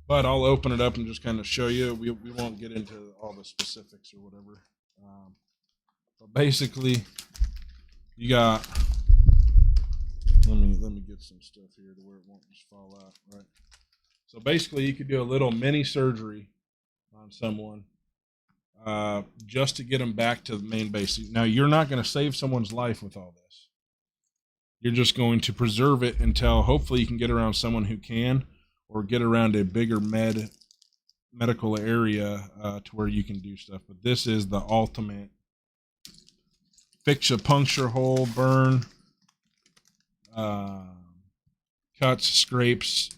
But I'll open it up and just kind of show you. We won't get into all the specifics or whatever. But basically, you got. Let me get some stuff here to where it won't just fall out. Right. So basically, you could do a little mini surgery on someone just to get them back to the main base. Now, you're not going to save someone's life with all this. You're just going to preserve it until hopefully you can get around someone who can, or get around a bigger medical area to where you can do stuff. But this is the ultimate fix a puncture hole, burn, cuts, scrapes,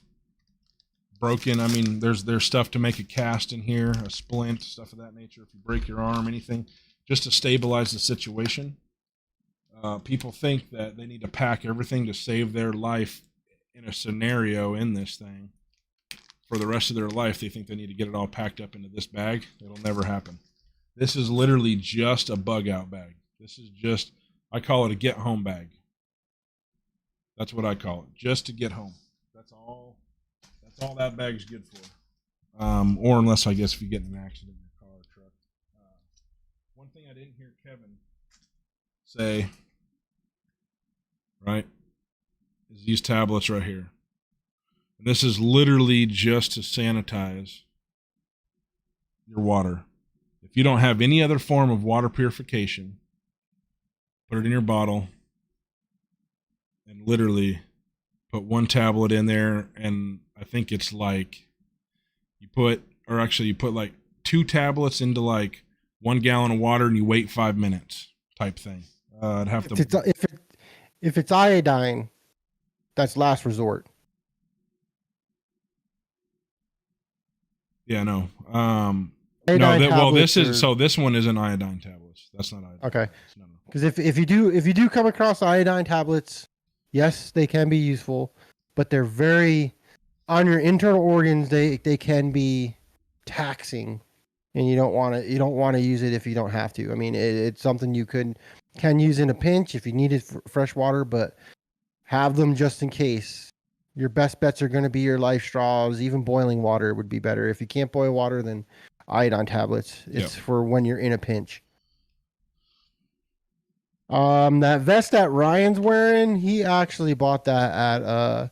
broken. I mean, there's stuff to make a cast in here, a splint, stuff of that nature. If you break your arm, anything, just to stabilize the situation. People think that they need to pack everything to save their life in a scenario in this thing. for the rest of their life, they think they need to get it all packed up into this bag. It'll never happen. This is literally just a bug out bag. This is just, I call it a get home bag. That's what I call it, just to get home. That's all that bag's good for. Or unless, I guess, if you get in an accident in your car or truck. One thing I didn't hear Kevin say, right, is these tablets right here. And this is literally just to sanitize your water. If you don't have any other form of water purification, put it in your bottle and literally put one tablet in there. And I think it's like you put like 2 tablets into like 1 gallon of water and you wait 5 minutes type thing. I'd have to. If it's iodine, that's last resort. Yeah, no. This one isn't iodine tablets. That's not iodine. Okay. No. Because if you do come across iodine tablets, yes, they can be useful, but they're very on your internal organs. They can be taxing, and you don't want to use it if you don't have to. I mean, it's something you can use in a pinch if you needed fresh water, but have them just in case. Your best bets are going to be your Lifestraws. Even boiling water would be better. If you can't boil water, then iodine tablets. It's for when you're in a pinch. That vest that Ryan's wearing, he actually bought that at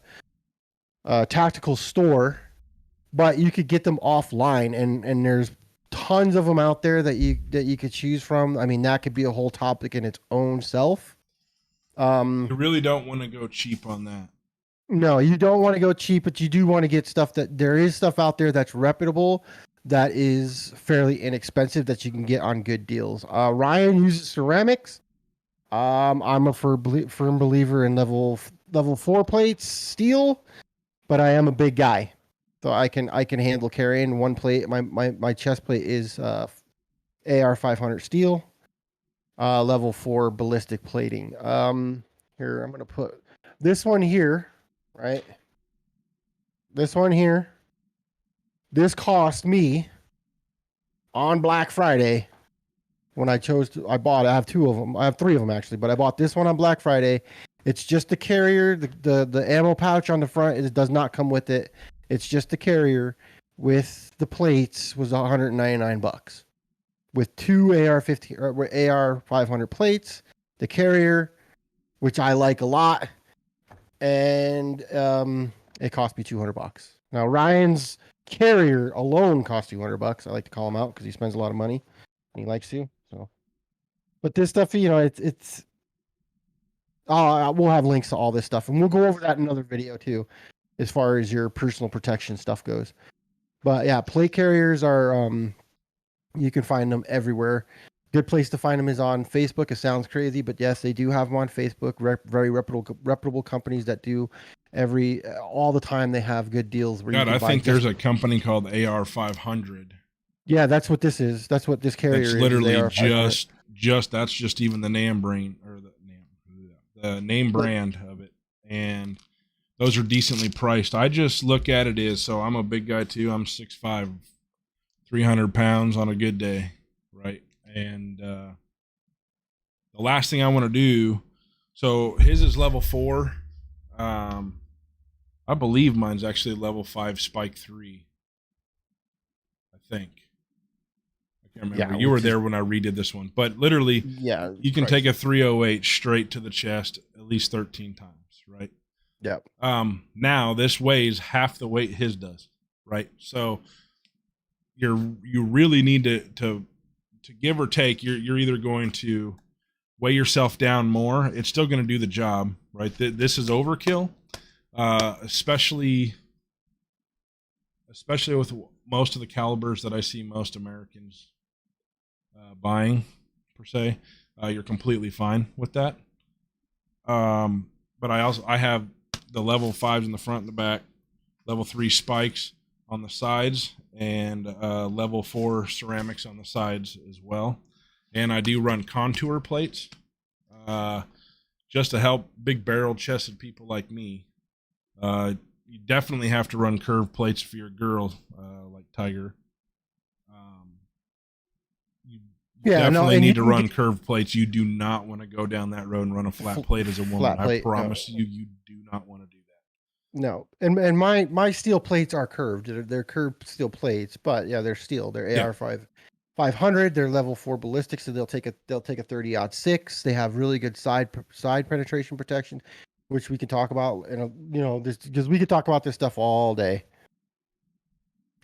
a tactical store, but you could get them offline, and there's tons of them out there that you could choose from. I mean, that could be a whole topic in its own self. You really don't want to go cheap on that. No, you don't want to go cheap, but you do want to get stuff there is stuff out there that's reputable, that is fairly inexpensive, that you can get on good deals. Ryan uses ceramics. I'm a firm believer in level 4 plates, steel, but I am a big guy, so I can handle carrying one plate. My chest plate is AR 500 steel, level 4 ballistic plating. Here I'm gonna put this one here. Right. This one here. This cost me on Black Friday when I bought it. I have 2 of them. I have 3 of them actually, but I bought this one on Black Friday. It's just the carrier, the ammo pouch on the front. It does not come with it. It's just the carrier with the plates was $199 with 2 AR-15 or AR-500 plates, the carrier, which I like a lot. And it cost me $200. Now Ryan's carrier alone cost $200. I like to call him out because he spends a lot of money and he likes to. So, but this stuff, we'll have links to all this stuff, and we'll go over that in another video too, as far as your personal protection stuff goes. But yeah, plate carriers are you can find them everywhere. Good place to find them is on Facebook. It sounds crazy, but yes, they do have them on Facebook. Very reputable companies that do all the time. They have good deals. I think there's a company called AR 500. Yeah, that's what this is. That's what this carrier is. It's literally that's just even the name brand or the name brand of it, and those are decently priced. I just look at it as, so I'm a big guy too. I'm 6'5", 300 pounds on a good day, right? And the last thing I want to do, so his is level 4. I believe mine's actually level 5 spike 3. I think. I can't remember. You were there when I redid this one. But literally, you can take a 308 straight to the chest at least 13 times, right? Yep. Now this weighs half the weight his does, right? So you really need to give or take, you're either going to weigh yourself down more. It's still going to do the job, right? This is overkill, especially with most of the calibers that I see most Americans buying, per se. You're completely fine with that. But I have the level 5s in the front and the back, level 3 spikes on the sides, and level 4 ceramics on the sides as well. And I do run contour plates just to help big barrel chested people like me. You definitely have to run curved plates if you're a girl, like Tiger. You definitely need to run curved plates. You do not want to go down that road and run a flat plate as a woman. I promise you, you do not want to do that. No, and my steel plates are curved. They're curved steel plates, but yeah, they're steel. They're AR 500. They're level 4 ballistic, so they'll take a 30-06. They have really good side penetration protection, which we can talk about. And because we could talk about this stuff all day.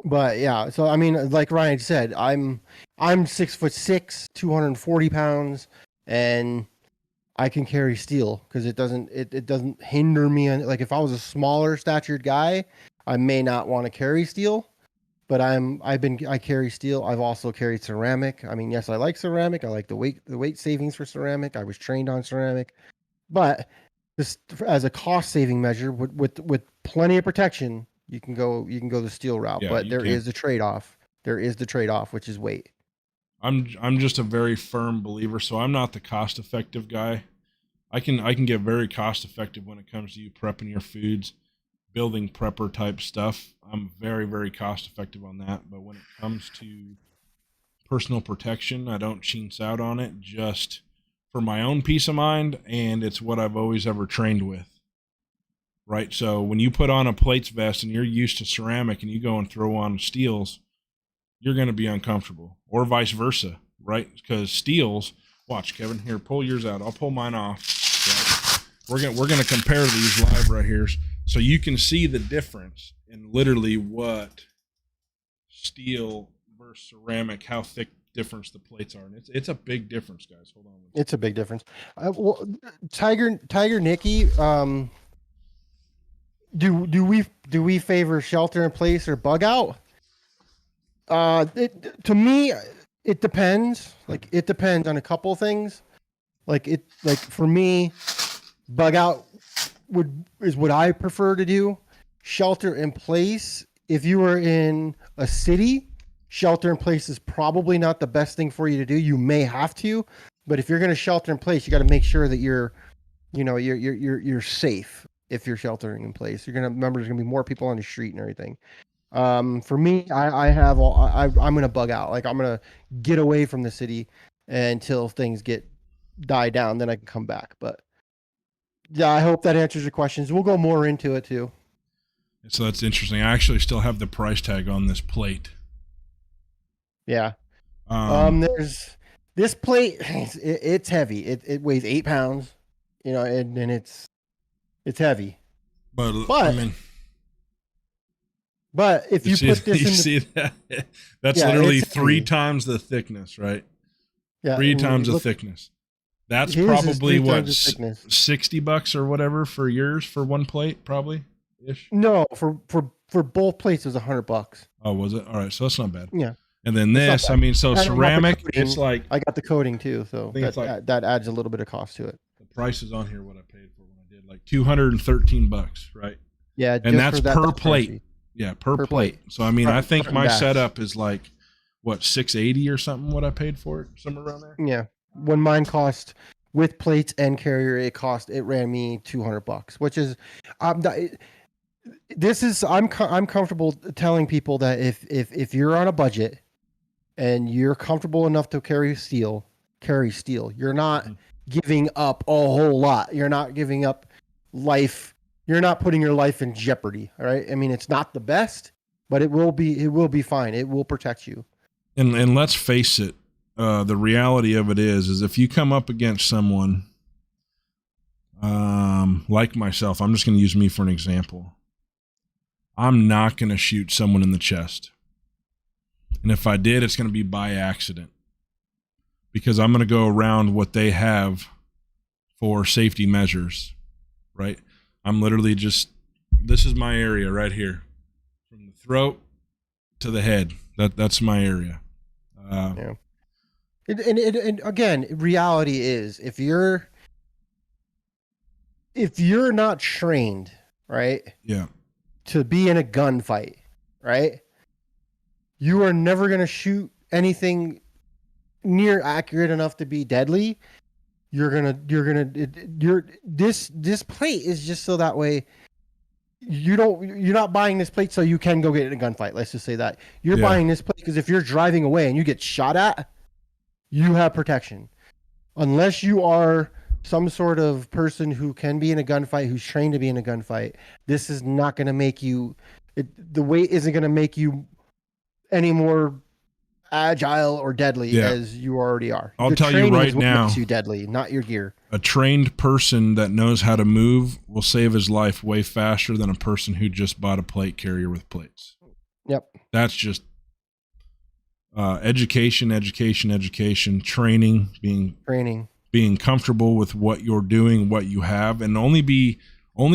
But yeah, so I mean, like Ryan said, I'm 6'6", 240 pounds, and I can carry steel because it doesn't hinder me. Like if I was a smaller statured guy, I may not want to carry steel, but I carry steel. I've also carried ceramic. I mean, yes, I like ceramic. I like the weight savings for ceramic. I was trained on ceramic, but this as a cost saving measure with plenty of protection, you can go the steel route. But there is a trade off. There is the trade off, which is weight. I'm just a very firm believer, so I'm not the cost effective guy. I can get very cost effective when it comes to you prepping your foods, building prepper type stuff. I'm very, very cost effective on that. But when it comes to personal protection, I don't chintz out on it just for my own peace of mind, and it's what I've always ever trained with. Right? So when you put on a plates vest and you're used to ceramic and you go and throw on steels, you're going to be uncomfortable, or vice versa, right? Because steels, watch, Kevin, here, pull yours out. I'll pull mine off. Right? We're gonna compare these live right here, so you can see the difference in literally what steel versus ceramic, how thick difference the plates are, and it's a big difference, guys. Hold on. It's a big difference. Well, Tiger Nicky, do we favor shelter in place or bug out? To me, it depends. Like it depends on a couple of things. Like for me, bug out is what I prefer to do. Shelter in place, if you are in a city, shelter in place is probably not the best thing for you to do. You may have to, but if you're going to shelter in place, you got to make sure that you're safe. If you're sheltering in place, you're going to remember there's going to be more people on the street and everything. For me, I'm going to bug out. Like I'm going to get away from the city until things die down, then I can come back. But yeah, I hope that answers your questions. We'll go more into it too. So that's interesting. I actually still have the price tag on this plate. Yeah. There's this plate. It's heavy. It weighs 8 pounds. And it's heavy. But I mean, but if you put this, you see that? That's literally 3 times the thickness, right? Yeah, 3 times the thickness. That's probably what, $60 or whatever for yours for one plate, probably ish. No, for both plates it was $100. Oh, was it? All right, so that's not bad. Yeah. And then this, I mean, so ceramic, it's like I got the coating too, so that adds a little bit of cost to it. The price is on here what I paid for when I did, like $213, right? Yeah, and that's per plate. Pricey. Yeah, per plate. So I mean, I think my setup is like what, $680 or something. What I paid for it, somewhere around there. Yeah, when mine cost with plates and carrier, it ran me $200, which is, I'm comfortable telling people that if you're on a budget and you're comfortable enough to carry steel. You're not giving up a whole lot. You're not giving up life. You're not putting your life in jeopardy. All right. I mean, it's not the best, but it will be fine. It will protect you. And let's face it, the reality of it is if you come up against someone like myself, I'm just going to use me for an example. I'm not going to shoot someone in the chest. And if I did, it's going to be by accident, because I'm going to go around what they have for safety measures, right? I'm literally this is my area right here, from the throat to the head. That's my area. Yeah. And again, reality is if you're not trained, right? Yeah. To be in a gunfight, right? You are never going to shoot anything near accurate enough to be deadly. This plate is just so that way you're not buying this plate so you can go get in a gunfight. Let's just say that. You're Yeah. buying this plate because if you're driving away and you get shot at, you have protection. Unless you are some sort of person who can be in a gunfight, who's trained to be in a gunfight, this is not going to make you, the weight isn't going to make you any more agile or deadly as you already are. I'll tell you right now, makes you deadly, not your gear. A trained person that knows how to move will save his life way faster than a person who just bought a plate carrier with plates. Yep. That's just education, training, being comfortable with what you're doing, what you have, and only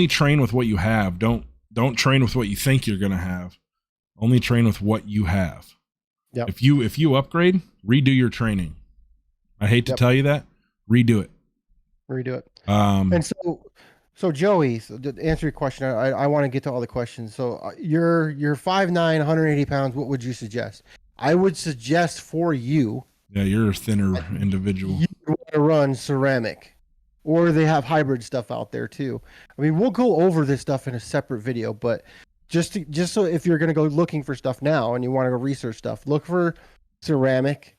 train with what you have. Don't train with what you think you're going to have. Only train with what you have. Yep. If you upgrade, redo your training. I hate to tell you that. Redo it. And so Joey, to answer your question, I want to get to all the questions. So you're 5'9", 180 pounds. What would you suggest? I would suggest for you. Yeah, you're a thinner individual. You want to run ceramic, or they have hybrid stuff out there too. I mean, we'll go over this stuff in a separate video, but just so if you're going to go looking for stuff now and you want to go research stuff, look for ceramic.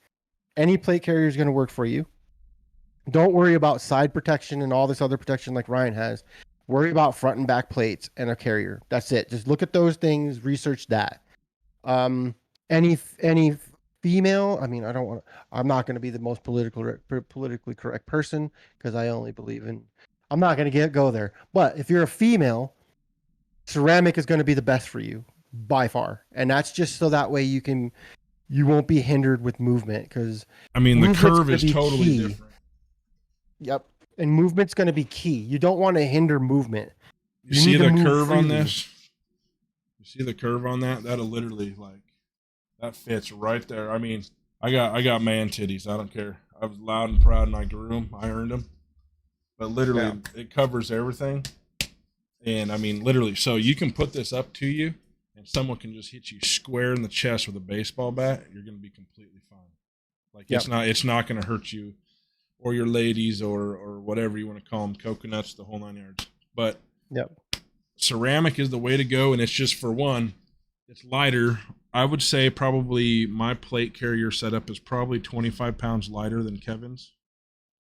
Any plate carrier is going to work for you. Don't worry about side protection and all this other protection like Ryan has. Worry about front and back plates and a carrier. That's it. Just look at those things, research that. Any female, I mean, I'm not going to be the most politically correct person because I only believe in, I'm not going to go there. But if you're a female, ceramic is going to be the best for you by far. And that's just so that way you won't be hindered with movement, because I mean, the curve is totally different. Yep. And movement's going to be key. You don't want to hinder movement. You see the curve on this? You see the curve on that? That'll literally, like, that fits right there. I mean, I got man titties. I don't care. I was loud and proud and I grew them. I earned them. But literally, it covers everything. And I mean, literally, so you can put this up to you and someone can just hit you square in the chest with a baseball bat. You're going to be completely fine. Like, it's not going to hurt you or your ladies or whatever you want to call them, coconuts, the whole 9 yards. But ceramic is the way to go. And it's just, for one, it's lighter. I would say probably my plate carrier setup is probably 25 pounds lighter than Kevin's,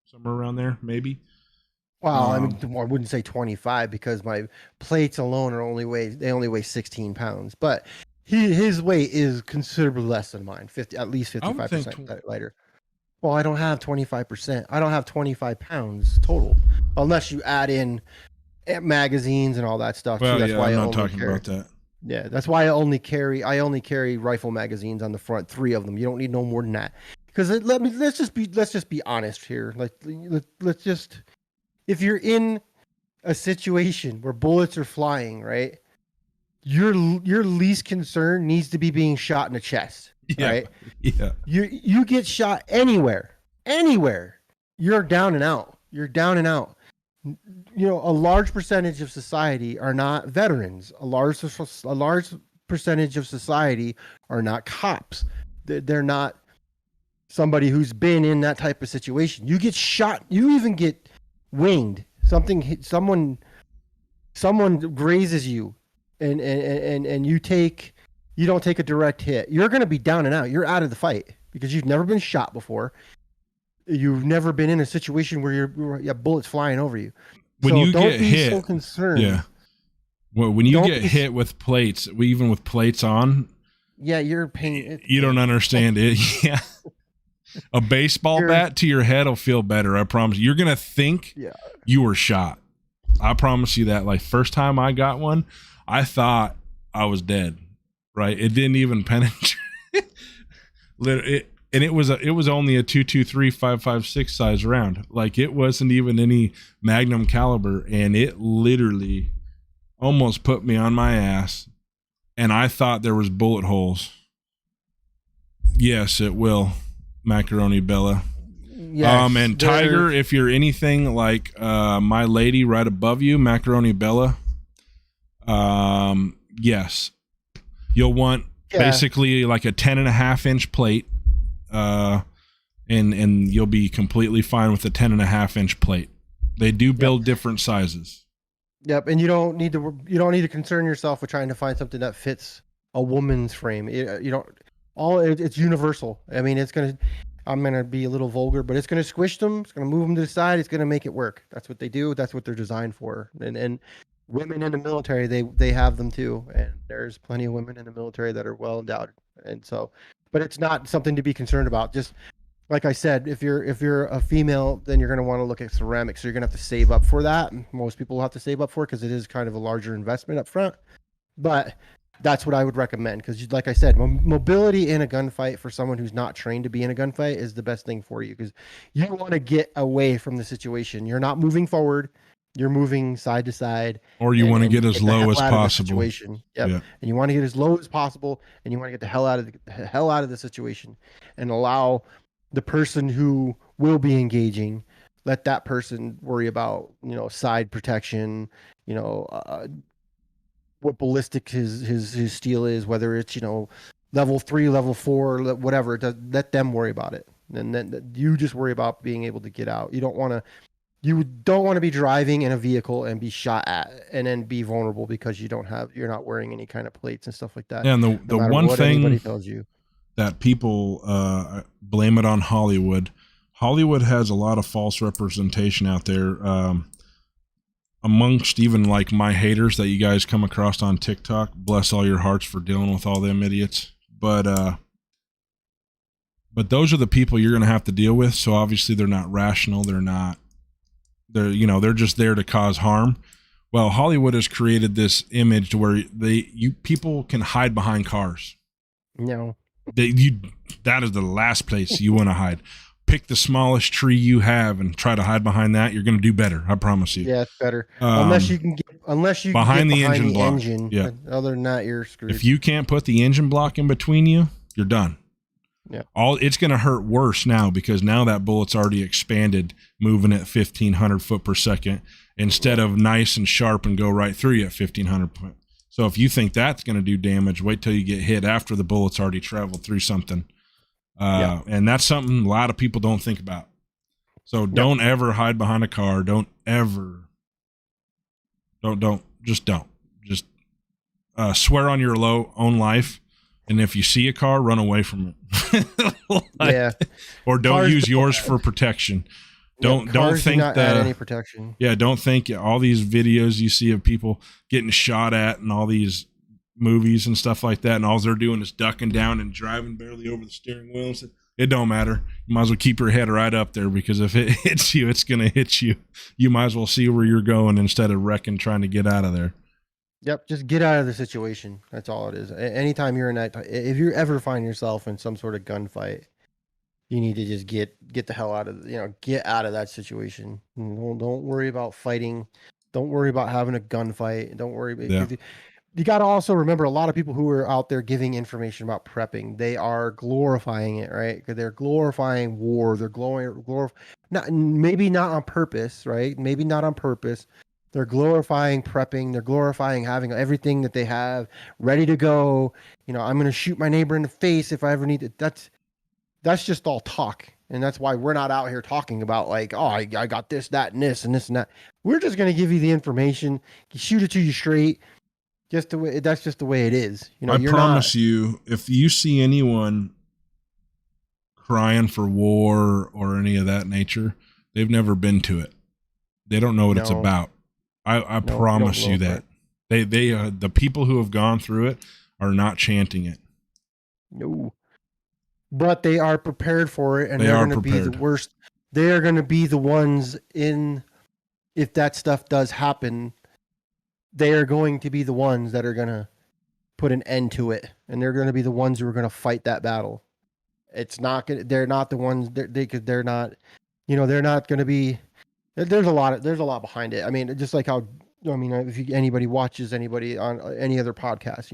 somewhere around there, maybe. Well, I mean, I wouldn't say 25 because my plates alone only weigh 16 pounds. But his weight is considerably less than mine, at least 55% lighter. Well, I don't have 25%. I don't have 25 pounds total, unless you add in magazines and all that stuff. Well, that's why I'm not talking about that. Yeah, that's why I only carry rifle magazines on the front, 3 of them. You don't need no more than that. Because let's just be honest here. Let's just, if you're in a situation where bullets are flying, right? Your least concern needs to be being shot in the chest, right? Yeah. You get shot anywhere, you're down and out. You know, a large percentage of society are not veterans. A large percentage of society are not cops. They're not somebody who's been in that type of situation. You get shot. You even get winged. Someone grazes you, and you don't take a direct hit. You're going to be down and out. You're out of the fight because you've never been shot before. You've never been in a situation where you have bullets flying over you. When you don't get be hit, so concerned. Yeah. Well, when you get hit with plates, even with plates on, you're pain. You don't understand it. Yeah. A baseball bat to your head will feel better. I promise. You're gonna think you were shot. I promise you that. Like, first time I got one, I thought I was dead. Right? It didn't even penetrate. And it was only a 223 5.56 size round. Like, it wasn't even any Magnum caliber, and it literally almost put me on my ass. And I thought there was bullet holes. Yes, it will, Macaroni Bella. Yes, and Tiger, if you're anything like my lady right above you, Macaroni Bella. Yes, you'll want basically like a 10.5-inch plate. And you'll be completely fine with a 10.5-inch plate. They do build different sizes. Yep, and you don't need to concern yourself with trying to find something that fits a woman's frame. You don't it's universal. I mean, I'm gonna be a little vulgar, but it's gonna squish them. It's gonna move them to the side. It's gonna make it work. That's what they do. That's what they're designed for. And women in the military, they have them too. And there's plenty of women in the military that are well endowed. And so, but it's not something to be concerned about. Just like I said, if you're a female, then you're going to want to look at ceramics. So you're going to have to save up for that. Most people will have to save up for it because it is kind of a larger investment up front. But that's what I would recommend because, like I said, mobility in a gunfight for someone who's not trained to be in a gunfight is the best thing for you because you want to get away from the situation. You're not moving forward. You're moving side to side. Or you want to get as low as possible. Yep. Yeah. And you want to get as low as possible, and you want to get the hell out of the situation and allow the person who will be engaging, let that person worry about, side protection, what ballistic his steel is, whether it's, level 3, level 4, whatever. Let them worry about it. And then you just worry about being able to get out. You don't want to be driving in a vehicle and be shot at and then be vulnerable because you're not wearing any kind of plates and stuff like that. Yeah, and the one thing anybody tells you that people blame it on Hollywood. Hollywood has a lot of false representation out there amongst even like my haters that you guys come across on TikTok. Bless all your hearts for dealing with all them idiots. But those are the people you're going to have to deal with. So obviously they're not rational. They're just there to cause harm. Well, Hollywood has created this image to where people can hide behind cars. No. That is the last place you want to hide. Pick the smallest tree you have and try to hide behind that. You're going to do better. I promise you. Yeah, it's better. Unless you can get behind the engine block. Yeah. Other than that, you're screwed. If you can't put the engine block in between you, you're done. Yeah. It's going to hurt worse now because now that bullet's already expanded, moving at 1,500 foot per second instead of nice and sharp and go right through you at 1,500 foot. So if you think that's going to do damage, wait till you get hit after the bullet's already traveled through something. And that's something a lot of people don't think about. So don't ever hide behind a car. Don't just swear on your own life. And if you see a car, run away from it. Or don't Cars use yours for protection. Don't think that any protection. Yeah, don't think all these videos you see of people getting shot at and all these movies and stuff like that, and all they're doing is ducking down and driving barely over the steering wheel. It don't matter. You might as well keep your head right up there because if it hits you, it's going to hit you. You might as well see where you're going instead of wrecking trying to get out of there. Yep, just get out of the situation. That's all it is. Anytime you're in that, if you ever find yourself in some sort of gunfight, you need to just get the hell out of get out of that situation. Don't worry about fighting. Don't worry about having a gunfight. Don't worry. You got to also remember a lot of people who are out there giving information about prepping. They are glorifying it, right? Because they're glorifying war. They're maybe not on purpose, right? Maybe not on purpose. They're glorifying prepping. They're glorifying having everything that they have ready to go. I'm going to shoot my neighbor in the face if I ever need it. That's just all talk. And that's why we're not out here talking about like, oh, I got this, that, and this, and this, and that. We're just going to give you the information, shoot it to you straight. That's just the way it is. I promise you, if you see anyone crying for war or any of that nature, they've never been to it. They don't know what it's about. I promise you that. They the people who have gone through it are not chanting it. No. But they are prepared for it, and they're going to be the worst. They are going to be the ones if that stuff does happen, they are going to be the ones that are going to put an end to it, and they're going to be the ones who are going to fight that battle. It's not going. They're not the ones. They're not. They're not going to be. There's a lot behind it. I mean, just like how. If anybody watches anybody on any other podcast,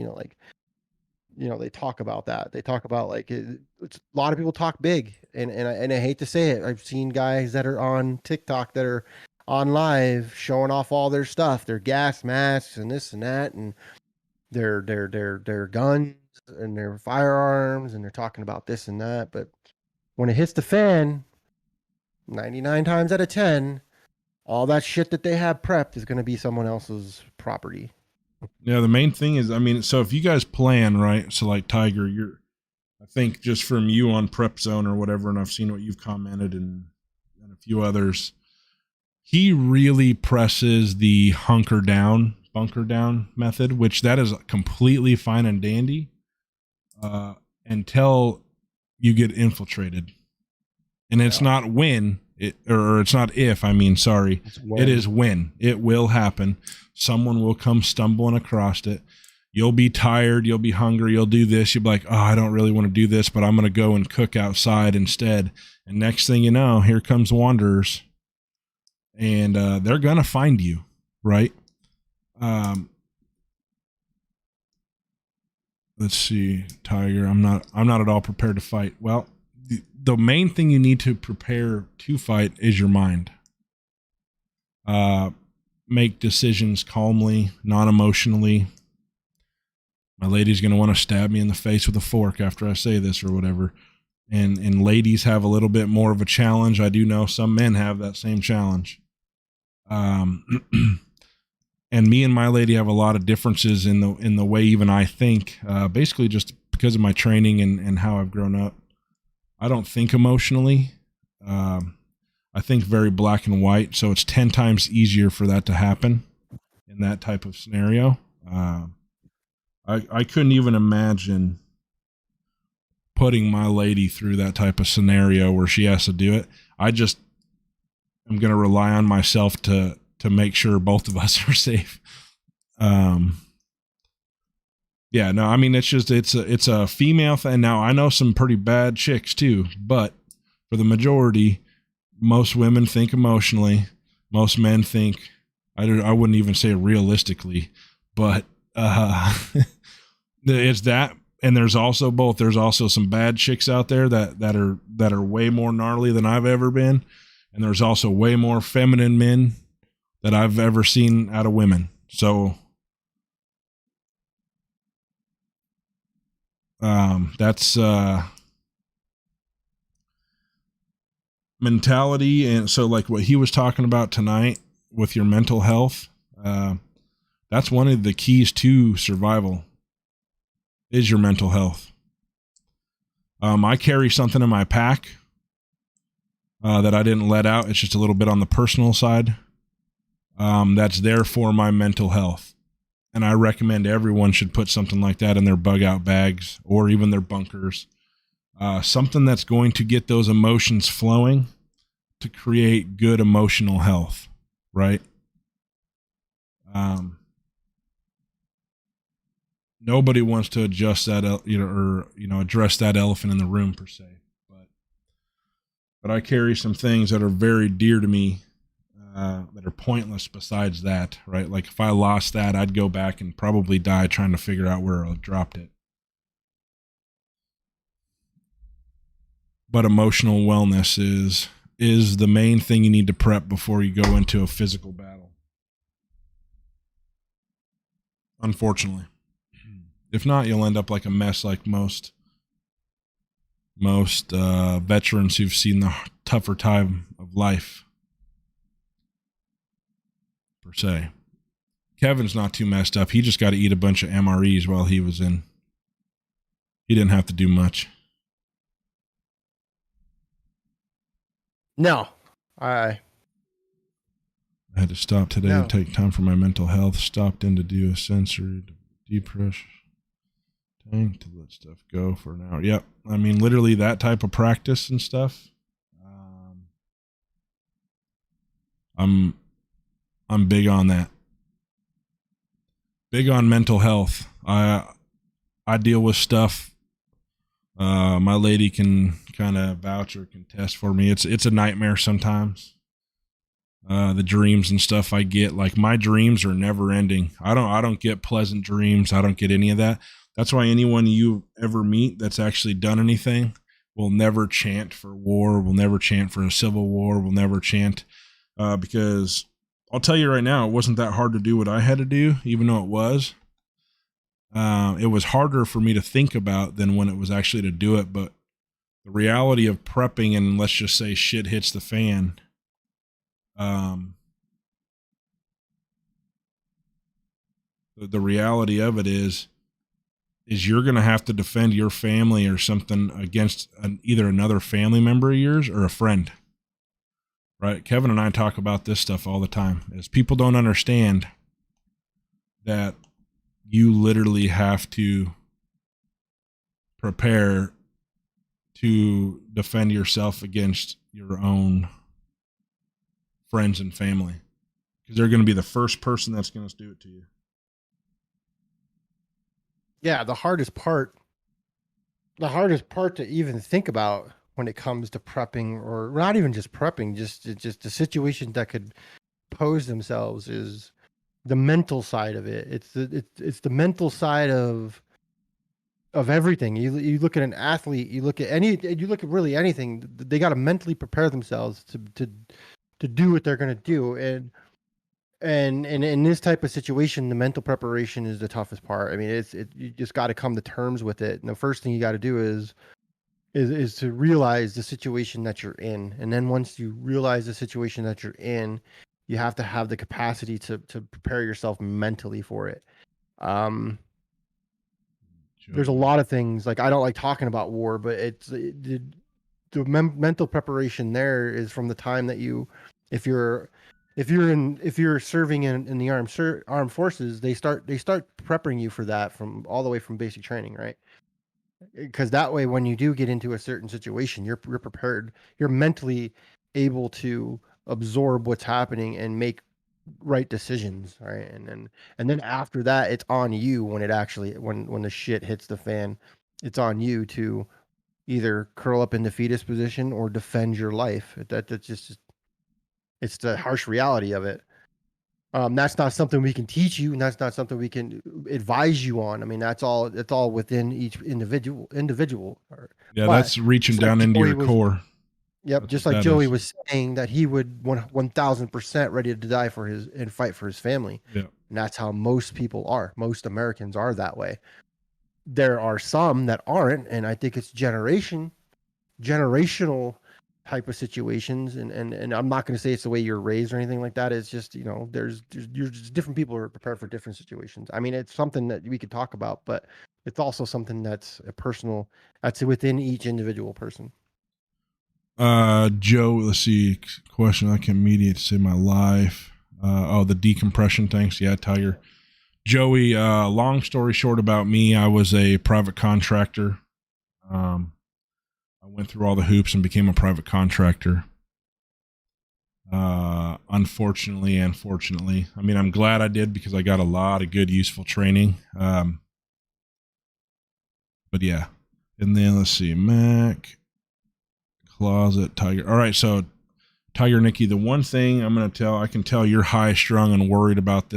they talk about that. They talk about it's a lot of people talk big, and I hate to say it. I've seen guys that are on TikTok that are on live showing off all their stuff, their gas masks and this and that, and their guns and their firearms, and they're talking about this and that. But when it hits the fan, 99 times out of 10, All that shit that they have prepped is going to be someone else's property. Yeah, the main thing is, I mean, so if you guys plan, right? So like Tiger, I think just from you on Prep Zone or whatever, and I've seen what you've commented and a few others, he really presses the bunker down method, which that is completely fine and dandy until you get infiltrated. And it's not when, it's not if, I mean, sorry. It is when. It will happen. Someone will come stumbling across it. You'll be tired. You'll be hungry. You'll do this. You'll be like, oh, I don't really want to do this, but I'm going to go and cook outside instead. And next thing you know, here comes Wanderers. And they're going to find you, right? Let's see, Tiger. I'm not at all prepared to fight. Well, the main thing you need to prepare to fight is your mind. Make decisions calmly, non-emotionally. My lady's going to want to stab me in the face with a fork after I say this or whatever. And ladies have a little bit more of a challenge. I do know some men have that same challenge. And me and my lady have a lot of differences in the way even I think, basically just because of my training and how I've grown up. I don't think emotionally. I think very black and white. So it's 10 times easier for that to happen in that type of scenario. I couldn't even imagine putting my lady through that type of scenario where she has to do it. I'm going to rely on myself to make sure both of us are safe. Yeah, no, I mean, it's a female thing. Now I know some pretty bad chicks too, but for the majority, most women think emotionally. Most men think, I wouldn't even say realistically, but, it's that. And there's also both. There's also some bad chicks out there that are way more gnarly than I've ever been. And there's also way more feminine men that I've ever seen out of women. So, that's, mentality. And so like what he was talking about tonight with your mental health, that's one of the keys to survival is your mental health. I carry something in my pack that I didn't let out. It's just a little bit on the personal side. That's there for my mental health. And I recommend everyone should put something like that in their bug out bags or even their bunkers. Something that's going to get those emotions flowing to create good emotional health, right? Nobody wants to adjust that, address that elephant in the room per se. But I carry some things that are very dear to me, that are pointless besides that, right? Like if I lost that, I'd go back and probably die trying to figure out where I dropped it. But emotional wellness is the main thing you need to prep before you go into a physical battle. Unfortunately. If not, you'll end up like a mess like most veterans who've seen the tougher time of life, per se. Kevin's not too messed up. He just got to eat a bunch of MREs while he was in. He didn't have to do much. No. I had to stop today to take time for my mental health. Stopped in to do a sensory deep pressure tank to let stuff go for an hour. Yep. I mean, literally that type of practice and stuff. I'm big on that. Big on mental health. I deal with stuff. My lady can kind of vouch or contest for me. It's a nightmare sometimes. The dreams and stuff I get, like my dreams are never ending. I don't get pleasant dreams. I don't get any of that. That's why anyone you ever meet that's actually done anything will never chant for war, will never chant for a civil war, will never chant, because I'll tell you right now, it wasn't that hard to do what I had to do, even though it was. It was harder for me to think about than when it was actually to do it. But the reality of prepping and let's just say shit hits the fan, the reality of it is you're going to have to defend your family or something against either another family member of yours or a friend. Right? Kevin and I talk about this stuff all the time. Is people don't understand that you literally have to prepare to defend yourself against your own friends and family, because they're going to be the first person that's going to do it to you. Yeah, the hardest part to even think about when it comes to prepping, or not even just prepping, just the situation that could pose themselves, is the mental side of it. It's the mental side of everything. You look at an athlete, you look at really anything. They got to mentally prepare themselves to do what they're going to do, and in this type of situation, the mental preparation is the toughest part. I mean, you just got to come to terms with it. And the first thing you got to do is to realize the situation that you're in. And then once you realize the situation that you're in, you have to have the capacity to prepare yourself mentally for it. There's a lot of things, like, I don't like talking about war, but the mental preparation there is from the time that if you're serving in the armed forces, they start prepping you for that from all the way from basic training, right? Because that way, when you do get into a certain situation, you're prepared. You're mentally able to absorb what's happening and make right decisions, right? And then after that, it's on you when when the shit hits the fan. It's on you to either curl up in the fetus position or defend your life. That's just, it's the harsh reality of it. That's not something we can teach you, and that's not something we can advise you on. I mean, that's all within each individual. Yeah, that's reaching down into your core. Yep, just like Joey was saying that he would 1000% ready to die for and fight for his family. Yeah, and that's how most people are. Most Americans are that way. There are some that aren't, and I think it's generational type of situations, and I'm not going to say it's the way you're raised or anything like that. It's just, there's different people who are prepared for different situations. I mean, it's something that we could talk about, but it's also something that's that's within each individual person. Joe, let's see, question: I can mediate to save my life. The decompression tanks. Yeah, Tiger. Joey, long story short about me, I was a private contractor. I went through all the hoops and became a private contractor. Unfortunately and fortunately. I mean, I'm glad I did, because I got a lot of good, useful training. But yeah. And then let's see, Mac, Closet, Tiger. All right, so Tiger Nicky, the one thing I can tell you're high strung and worried about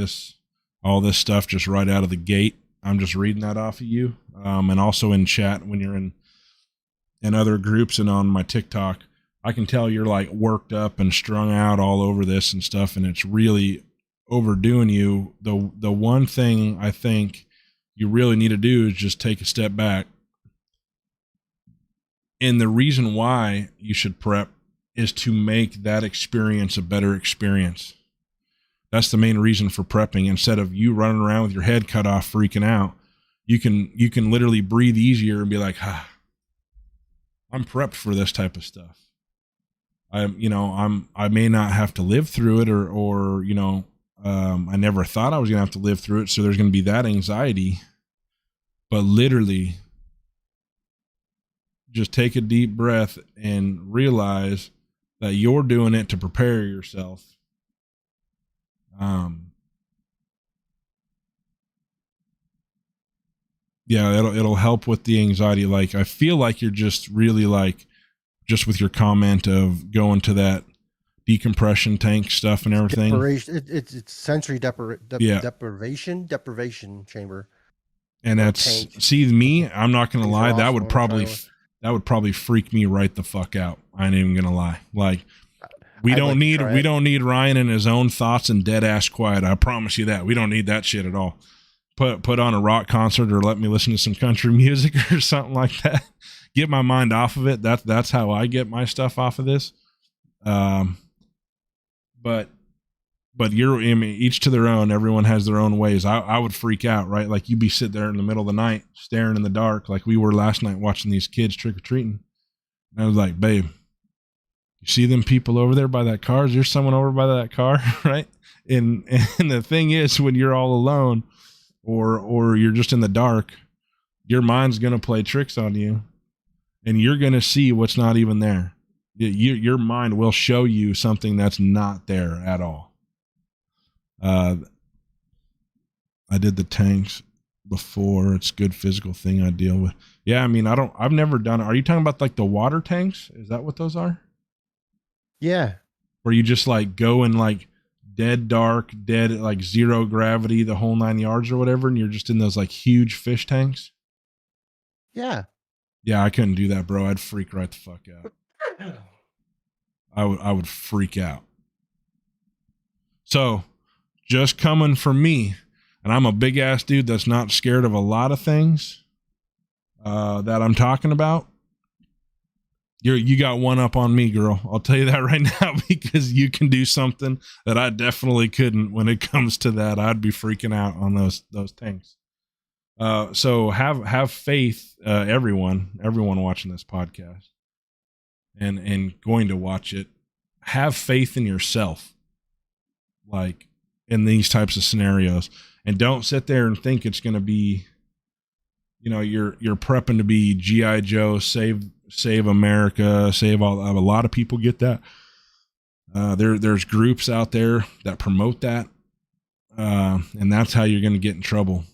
all this stuff just right out of the gate. I'm just reading that off of you. And also in chat when you're in other groups and on my TikTok, I can tell you're like worked up and strung out all over this and stuff, and it's really overdoing you. The one thing I think you really need to do is just take a step back. And the reason why you should prep is to make that experience a better experience. That's the main reason for prepping. Instead of you running around with your head cut off freaking out, you can literally breathe easier and be like, I'm prepped for this type of stuff. I may not have to live through it, or I never thought I was going to have to live through it. So there's going to be that anxiety, but literally just take a deep breath and realize that you're doing it to prepare yourself. Yeah, it'll help with the anxiety. Like, I feel like you're just really just with your comment of going to that decompression tank stuff and everything. It's sensory deprivation chamber. And that's tank. See me, I'm not gonna lie, that would probably freak me right the fuck out. I ain't even gonna lie. Like, we don't need Ryan and his own thoughts and dead ass quiet. I promise you that. We don't need that shit at all. Put on a rock concert or let me listen to some country music or something like that. Get my mind off of it. That's how I get my stuff off of this. But but I mean, each to their own. Everyone has their own ways. I would freak out, right? Like you'd be sitting there in the middle of the night, staring in the dark, like we were last night watching these kids trick or treating. I was like, babe, you see them people over there by that car? Is there someone over by that car, right? And the thing is, when you're all alone, or you're just in the dark, your mind's gonna play tricks on you, and you're gonna see what's not even there. Your mind will show you something that's not there at all. I did the tanks before. It's a good physical thing I deal with. Yeah, I mean, I've never done it. Are you talking about like the water tanks? Is that what those are? Yeah. Where you just like go in like dead dark, dead like zero gravity, the whole 9 yards or whatever, and you're just in those like huge fish tanks? Yeah. Yeah, I couldn't do that, bro. I'd freak right the fuck out. I would freak out. So just coming from me, and I'm a big ass dude that's not scared of a lot of things that I'm talking about. You got one up on me, girl. I'll tell you that right now, because you can do something that I definitely couldn't when it comes to that. I'd be freaking out on those tanks. So have faith, everyone watching this podcast and going to watch it. Have faith in yourself, like in these types of scenarios, and don't sit there and think it's going to be, you're prepping to be G.I. Joe, save America, save all. A lot of people get that. There's groups out there that promote that, and that's how you're going to get in trouble.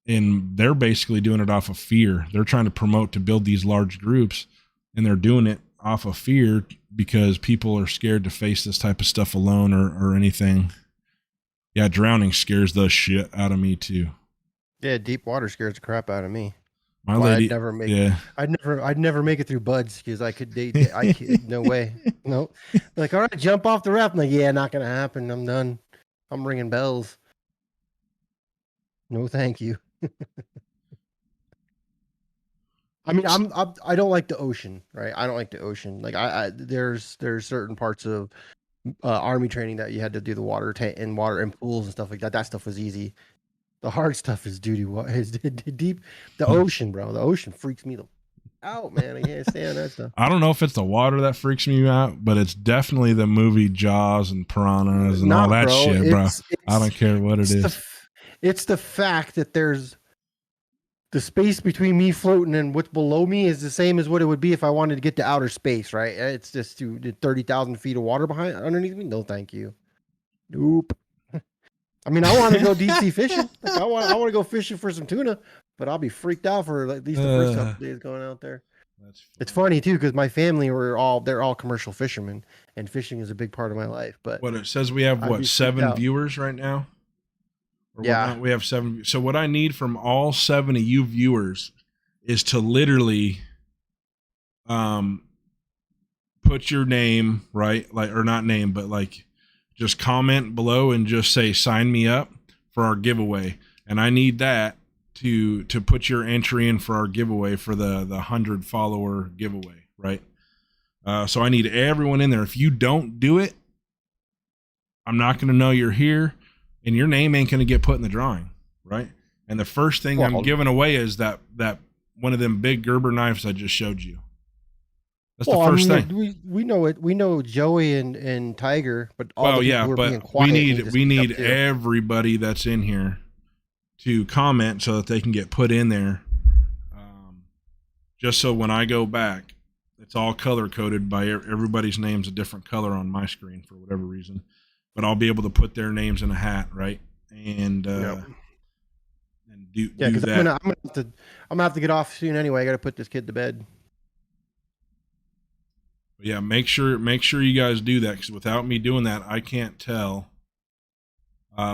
And they're basically doing it off of fear. They're trying to promote to build these large groups, and they're doing it off of fear because people are scared to face this type of stuff alone or anything. Yeah, drowning scares the shit out of me too. Yeah, deep water scares the crap out of me. My lady, I'd never make it through buds because I could date. No way. Nope. Like, all right, jump off the raft. I'm like, yeah, not gonna happen. I'm done. I'm ringing bells. No, thank you. I mean, I don't like the ocean, right? I don't like the ocean. Like, there's certain parts of army training that you had to do the water and pools and stuff like that. That stuff was easy. The hard stuff is is deep. The ocean, bro. The ocean freaks me out, man. I can't stand that stuff. I don't know if it's the water that freaks me out, but it's definitely the movie Jaws and piranhas and all that shit, bro. I don't care what it is. It's the fact that there's the space between me floating and what's below me is the same as what it would be if I wanted to get to outer space, right? It's just 30,000 feet of water underneath me. No, thank you. Nope. I mean, I want to go deep sea fishing. Like, I want to go fishing for some tuna, but I'll be freaked out for at least the first couple days going out there. It's funny too because my family they're all commercial fishermen, and fishing is a big part of my life. But what it says, we have 7 viewers right now. Yeah, we have 7. So what I need from all 7 of you viewers is to literally, put your name, right, like, or not name, but like, just comment below and just say sign me up for our giveaway, and I need that to put your entry in for our giveaway for the 100 follower giveaway, right? So I need everyone in there. If you don't do it, I'm not going to know you're here, and your name ain't going to get put in the drawing, right? And the first thing I'm giving away is that one of them big Gerber knives I just showed you. That's the first thing. We know it. We know Joey and Tiger, but we need everybody that's in here to comment so that they can get put in there. Just so when I go back, it's all color coded by everybody's name's a different color on my screen for whatever reason, but I'll be able to put their names in a hat, right? And do that. I'm gonna have to get off soon anyway. I got to put this kid to bed. But yeah, make sure you guys do that, because without me doing that, I can't tell.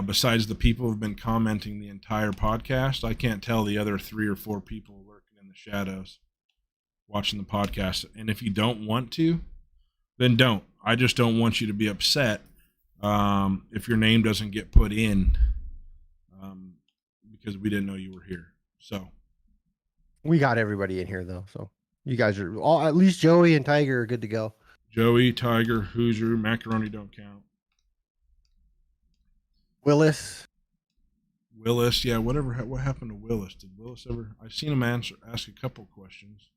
Besides the people who've been commenting the entire podcast, I can't tell the other 3 or 4 people lurking in the shadows watching the podcast. And if you don't want to, then don't. I just don't want you to be upset if your name doesn't get put in because we didn't know you were here. So we got everybody in here though, so you guys are all, at least Joey and Tiger are good to go. Joey, Tiger, Hoosier, Macaroni don't count. Willis. Willis, yeah, whatever. What happened to Willis? Did Willis ever? I seen him ask a couple questions,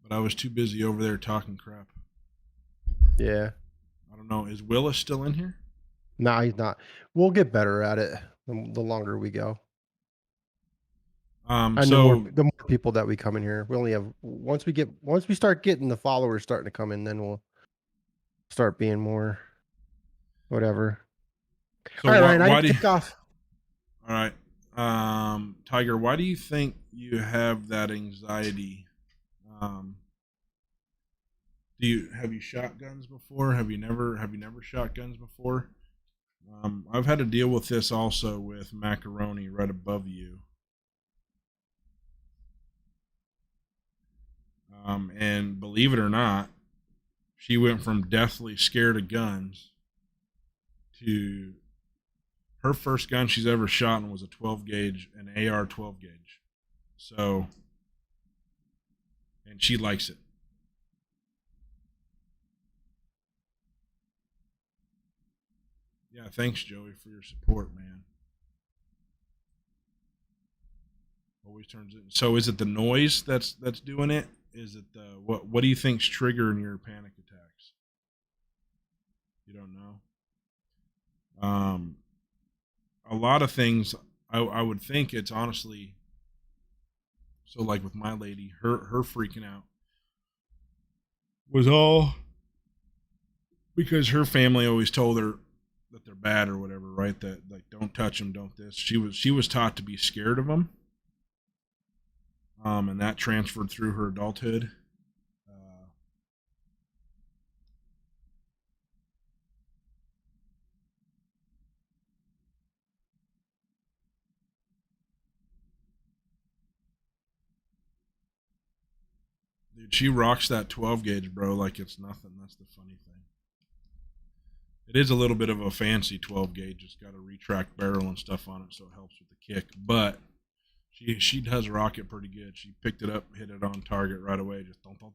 but I was too busy over there talking crap. Yeah. I don't know. Is Willis still in here? No, he's not. We'll get better at it the longer we go. And So the more people that we come in here, we only have once we start getting the followers starting to come in, then we'll start being more whatever. so All right, why Ryan, I why got do to you, take off. all right, Tiger? Why do you think you have that anxiety? Have you shot guns before? Have you never shot guns before? I've had to deal with this also with Macaroni right above you. And believe it or not, she went from deathly scared of guns to her first gun she's ever shot was a 12 gauge, an AR 12 gauge. So, and she likes it. Yeah, thanks, Joey, for your support, man. Always turns it. So, is it the noise that's doing it? Is it the what do you think's triggering your panic attacks? You don't know. A lot of things I would think it's honestly, so like with my lady, her freaking out was all because her family always told her that they're bad or whatever, right? That like don't touch them, don't this. She was taught to be scared of them, and that transferred through her adulthood. Dude, she rocks that 12 gauge, bro, like it's nothing. That's the funny thing. It is a little bit of a fancy 12 gauge. It's got a retract barrel and stuff on it, so it helps with the kick. But she does rock it pretty good. She picked it up, hit it on target right away. Just don't. The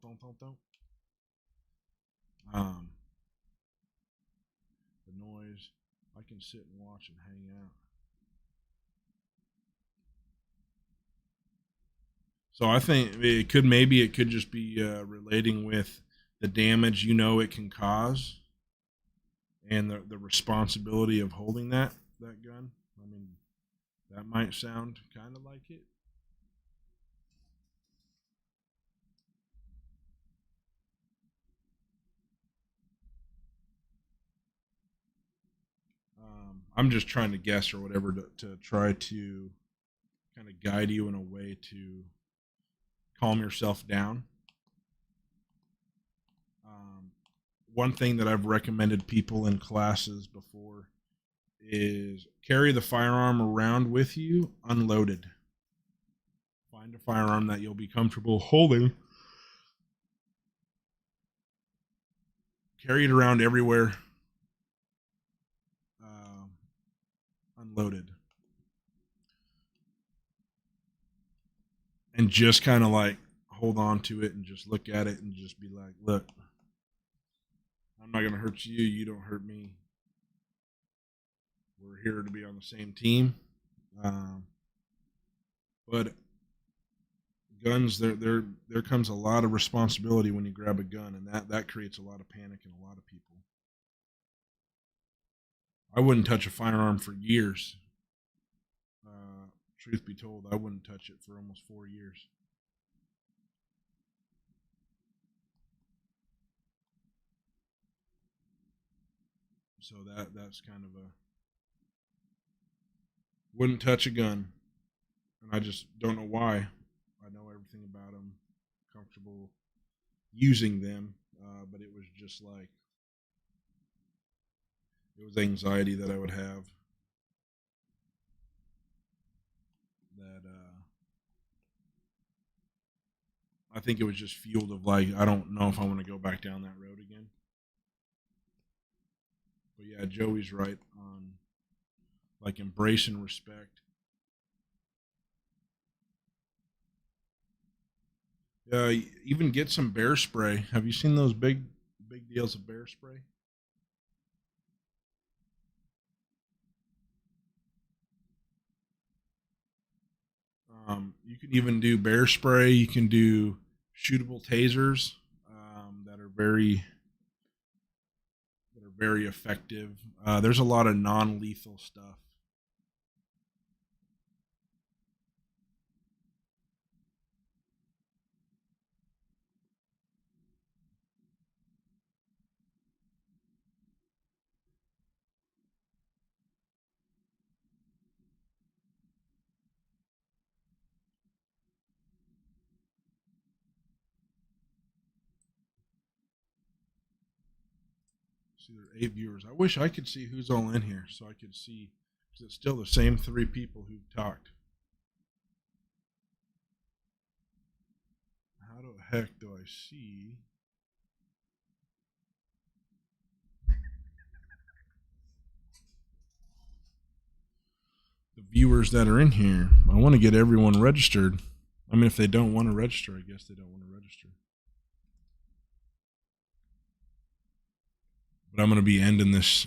noise. I can sit and watch and hang out. So I think it could just be relating with the damage it can cause, and the responsibility of holding that gun. I mean, that might sound kind of like it. I'm just trying to guess or whatever to try to kind of guide you in a way to calm yourself down. One thing that I've recommended people in classes before is carry the firearm around with you unloaded. Find a firearm that you'll be comfortable holding. Carry it around everywhere unloaded. And just kind of like hold on to it and just look at it and just be like, look, I'm not going to hurt you. You don't hurt me. We're here to be on the same team. But guns, there comes a lot of responsibility when you grab a gun, and that creates a lot of panic in a lot of people. I wouldn't touch a firearm for years. Truth be told, I wouldn't touch it for almost 4 years. So that's kind of a wouldn't touch a gun, and I just don't know why. I know everything about them, comfortable using them, but it was just like it was anxiety that I would have. That I think it was just fueled of like I don't know if I want to go back down that road again. But yeah, Joey's right on like embrace and respect. Even get some bear spray. Have you seen those big deals of bear spray? You can even do bear spray. You can do shootable tasers that are very effective. There's a lot of non-lethal stuff. See, there are 8 viewers. I wish I could see who's all in here so I could see, because it's still the same 3 people who've talked. How the heck do I see? The viewers that are in here. I want to get everyone registered. I mean, if they don't want to register, I guess they don't want to register. But I'm going to be ending this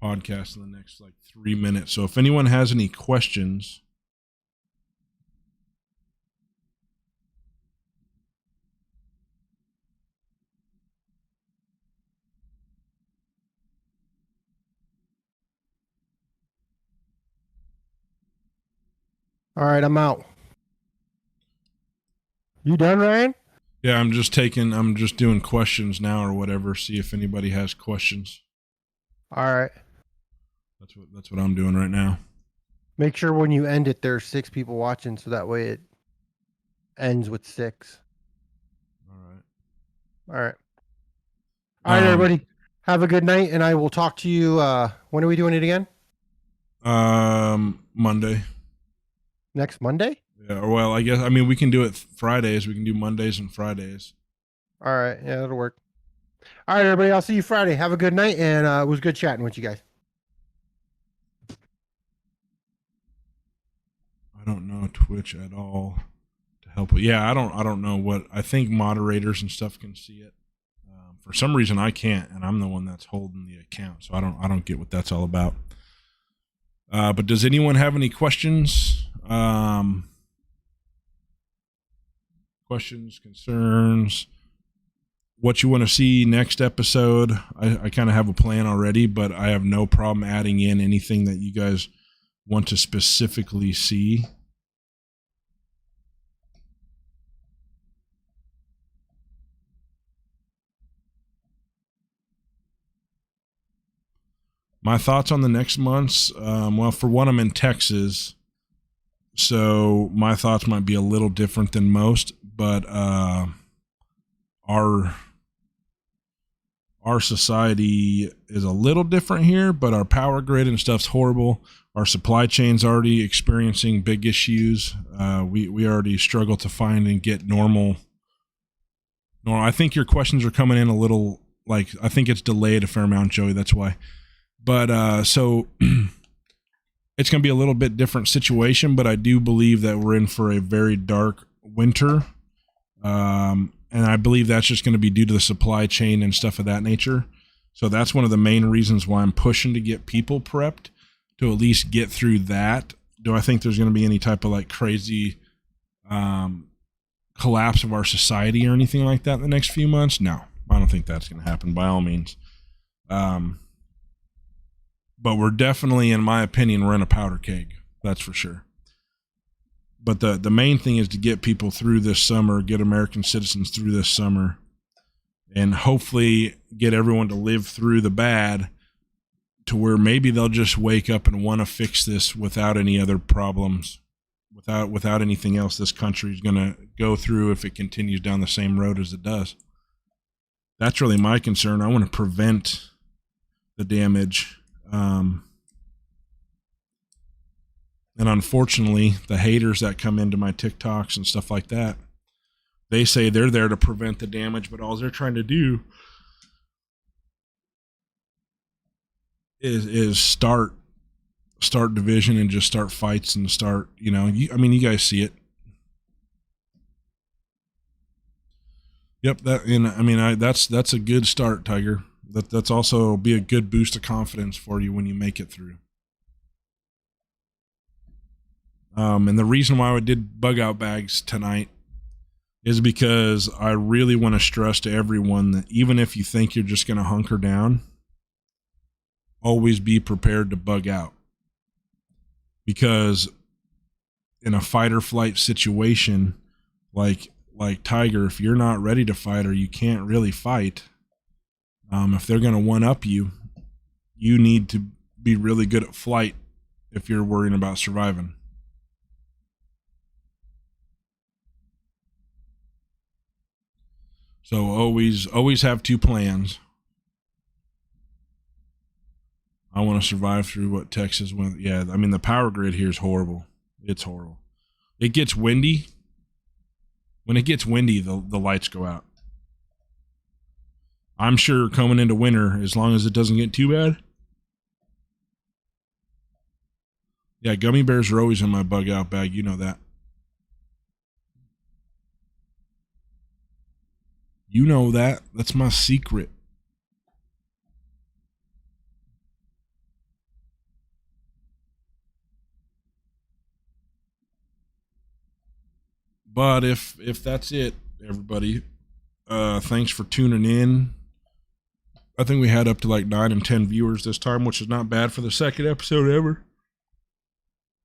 podcast in the next 3 minutes. So if anyone has any questions, All right, I'm out. You done, Ryan? yeah, I'm just doing questions now or whatever. See if anybody has questions. All right. That's what I'm doing right now. Make sure when you end it, there's 6 people watching, so that way it ends with 6. All right. All right. All right, everybody. Have a good night, and I will talk to you. When are we doing it again? Monday. Next Monday? Yeah, or well, I guess, I mean, we can do it Fridays. We can do Mondays and Fridays. All right. Yeah, that'll work. All right, everybody. I'll see you Friday. Have a good night, and it was good chatting with you guys. I don't know Twitch at all to help with. Yeah, I don't know what. I think moderators and stuff can see it. For some reason, I can't, and I'm the one that's holding the account, so I don't get what that's all about. But does anyone have any questions? Questions, concerns, what you want to see next episode? I kind of have a plan already, but I have no problem adding in anything that you guys want to specifically see. My thoughts on the next month's, well, for one, I'm in Texas, so my thoughts might be a little different than most, but our society is a little different here, but our power grid and stuff's horrible. Our supply chain's already experiencing big issues. We already struggle to find and get normal. I think your questions are coming in a little, I think it's delayed a fair amount, Joey, that's why. But so it's going to be a little bit different situation, but I do believe that we're in for a very dark winter. And I believe that's just going to be due to the supply chain and stuff of that nature. So that's one of the main reasons why I'm pushing to get people prepped to at least get through that. Do I think there's going to be any type of crazy collapse of our society or anything like that in the next few months? No, I don't think that's going to happen by all means. But we're definitely, in my opinion, we're in a powder keg. That's for sure. But the main thing is to get people through this summer, get American citizens through this summer, and hopefully get everyone to live through the bad to where maybe they'll just wake up and want to fix this without any other problems, without anything else this country is going to go through if it continues down the same road as it does. That's really my concern. I want to prevent the damage. And unfortunately, the haters that come into my TikToks and stuff like that, they say they're there to prevent the damage, but all they're trying to do is start division and just start fights and start, I mean, you guys see it. Yep, that's a good start, Tiger. That's also be a good boost of confidence for you when you make it through. And the reason why I did bug out bags tonight is because I really want to stress to everyone that even if you think you're just going to hunker down, always be prepared to bug out. Because in a fight or flight situation, like Tiger, if you're not ready to fight or you can't really fight, if they're going to one-up you, you need to be really good at flight if you're worrying about surviving. So always have two plans. I want to survive through what Texas went. Yeah, I mean, the power grid here is horrible. It's horrible. It gets windy. When it gets windy, the lights go out. I'm sure coming into winter, as long as it doesn't get too bad. Yeah, gummy bears are always in my bug out bag. You know that. You know that. That's my secret. But if that's it, everybody, thanks for tuning in. I think we had up to like 9 and 10 viewers this time, which is not bad for the second episode ever.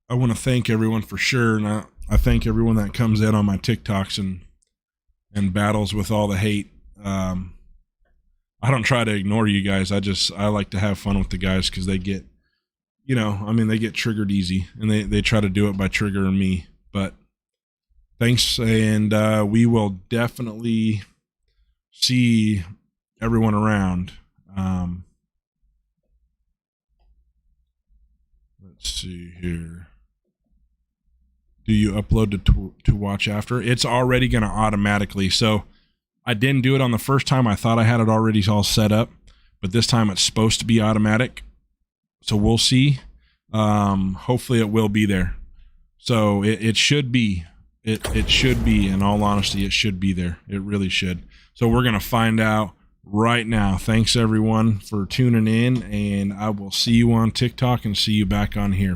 I want to thank everyone for sure, and I thank everyone that comes in on my TikToks and battles with all the hate. I don't try to ignore you guys. I like to have fun with the guys because they get, they get triggered easy, and they try to do it by triggering me. But thanks, and we will definitely see everyone around. Let's see here. Do you upload to watch after? It's already going to automatically. So I didn't do it on the first time. I thought I had it already all set up, but this time it's supposed to be automatic. So we'll see. Hopefully it will be there. So it should be. It should be, in all honesty, it should be there. It really should. So we're going to find out right now. Thanks everyone for tuning in, and I will see you on TikTok and see you back on here.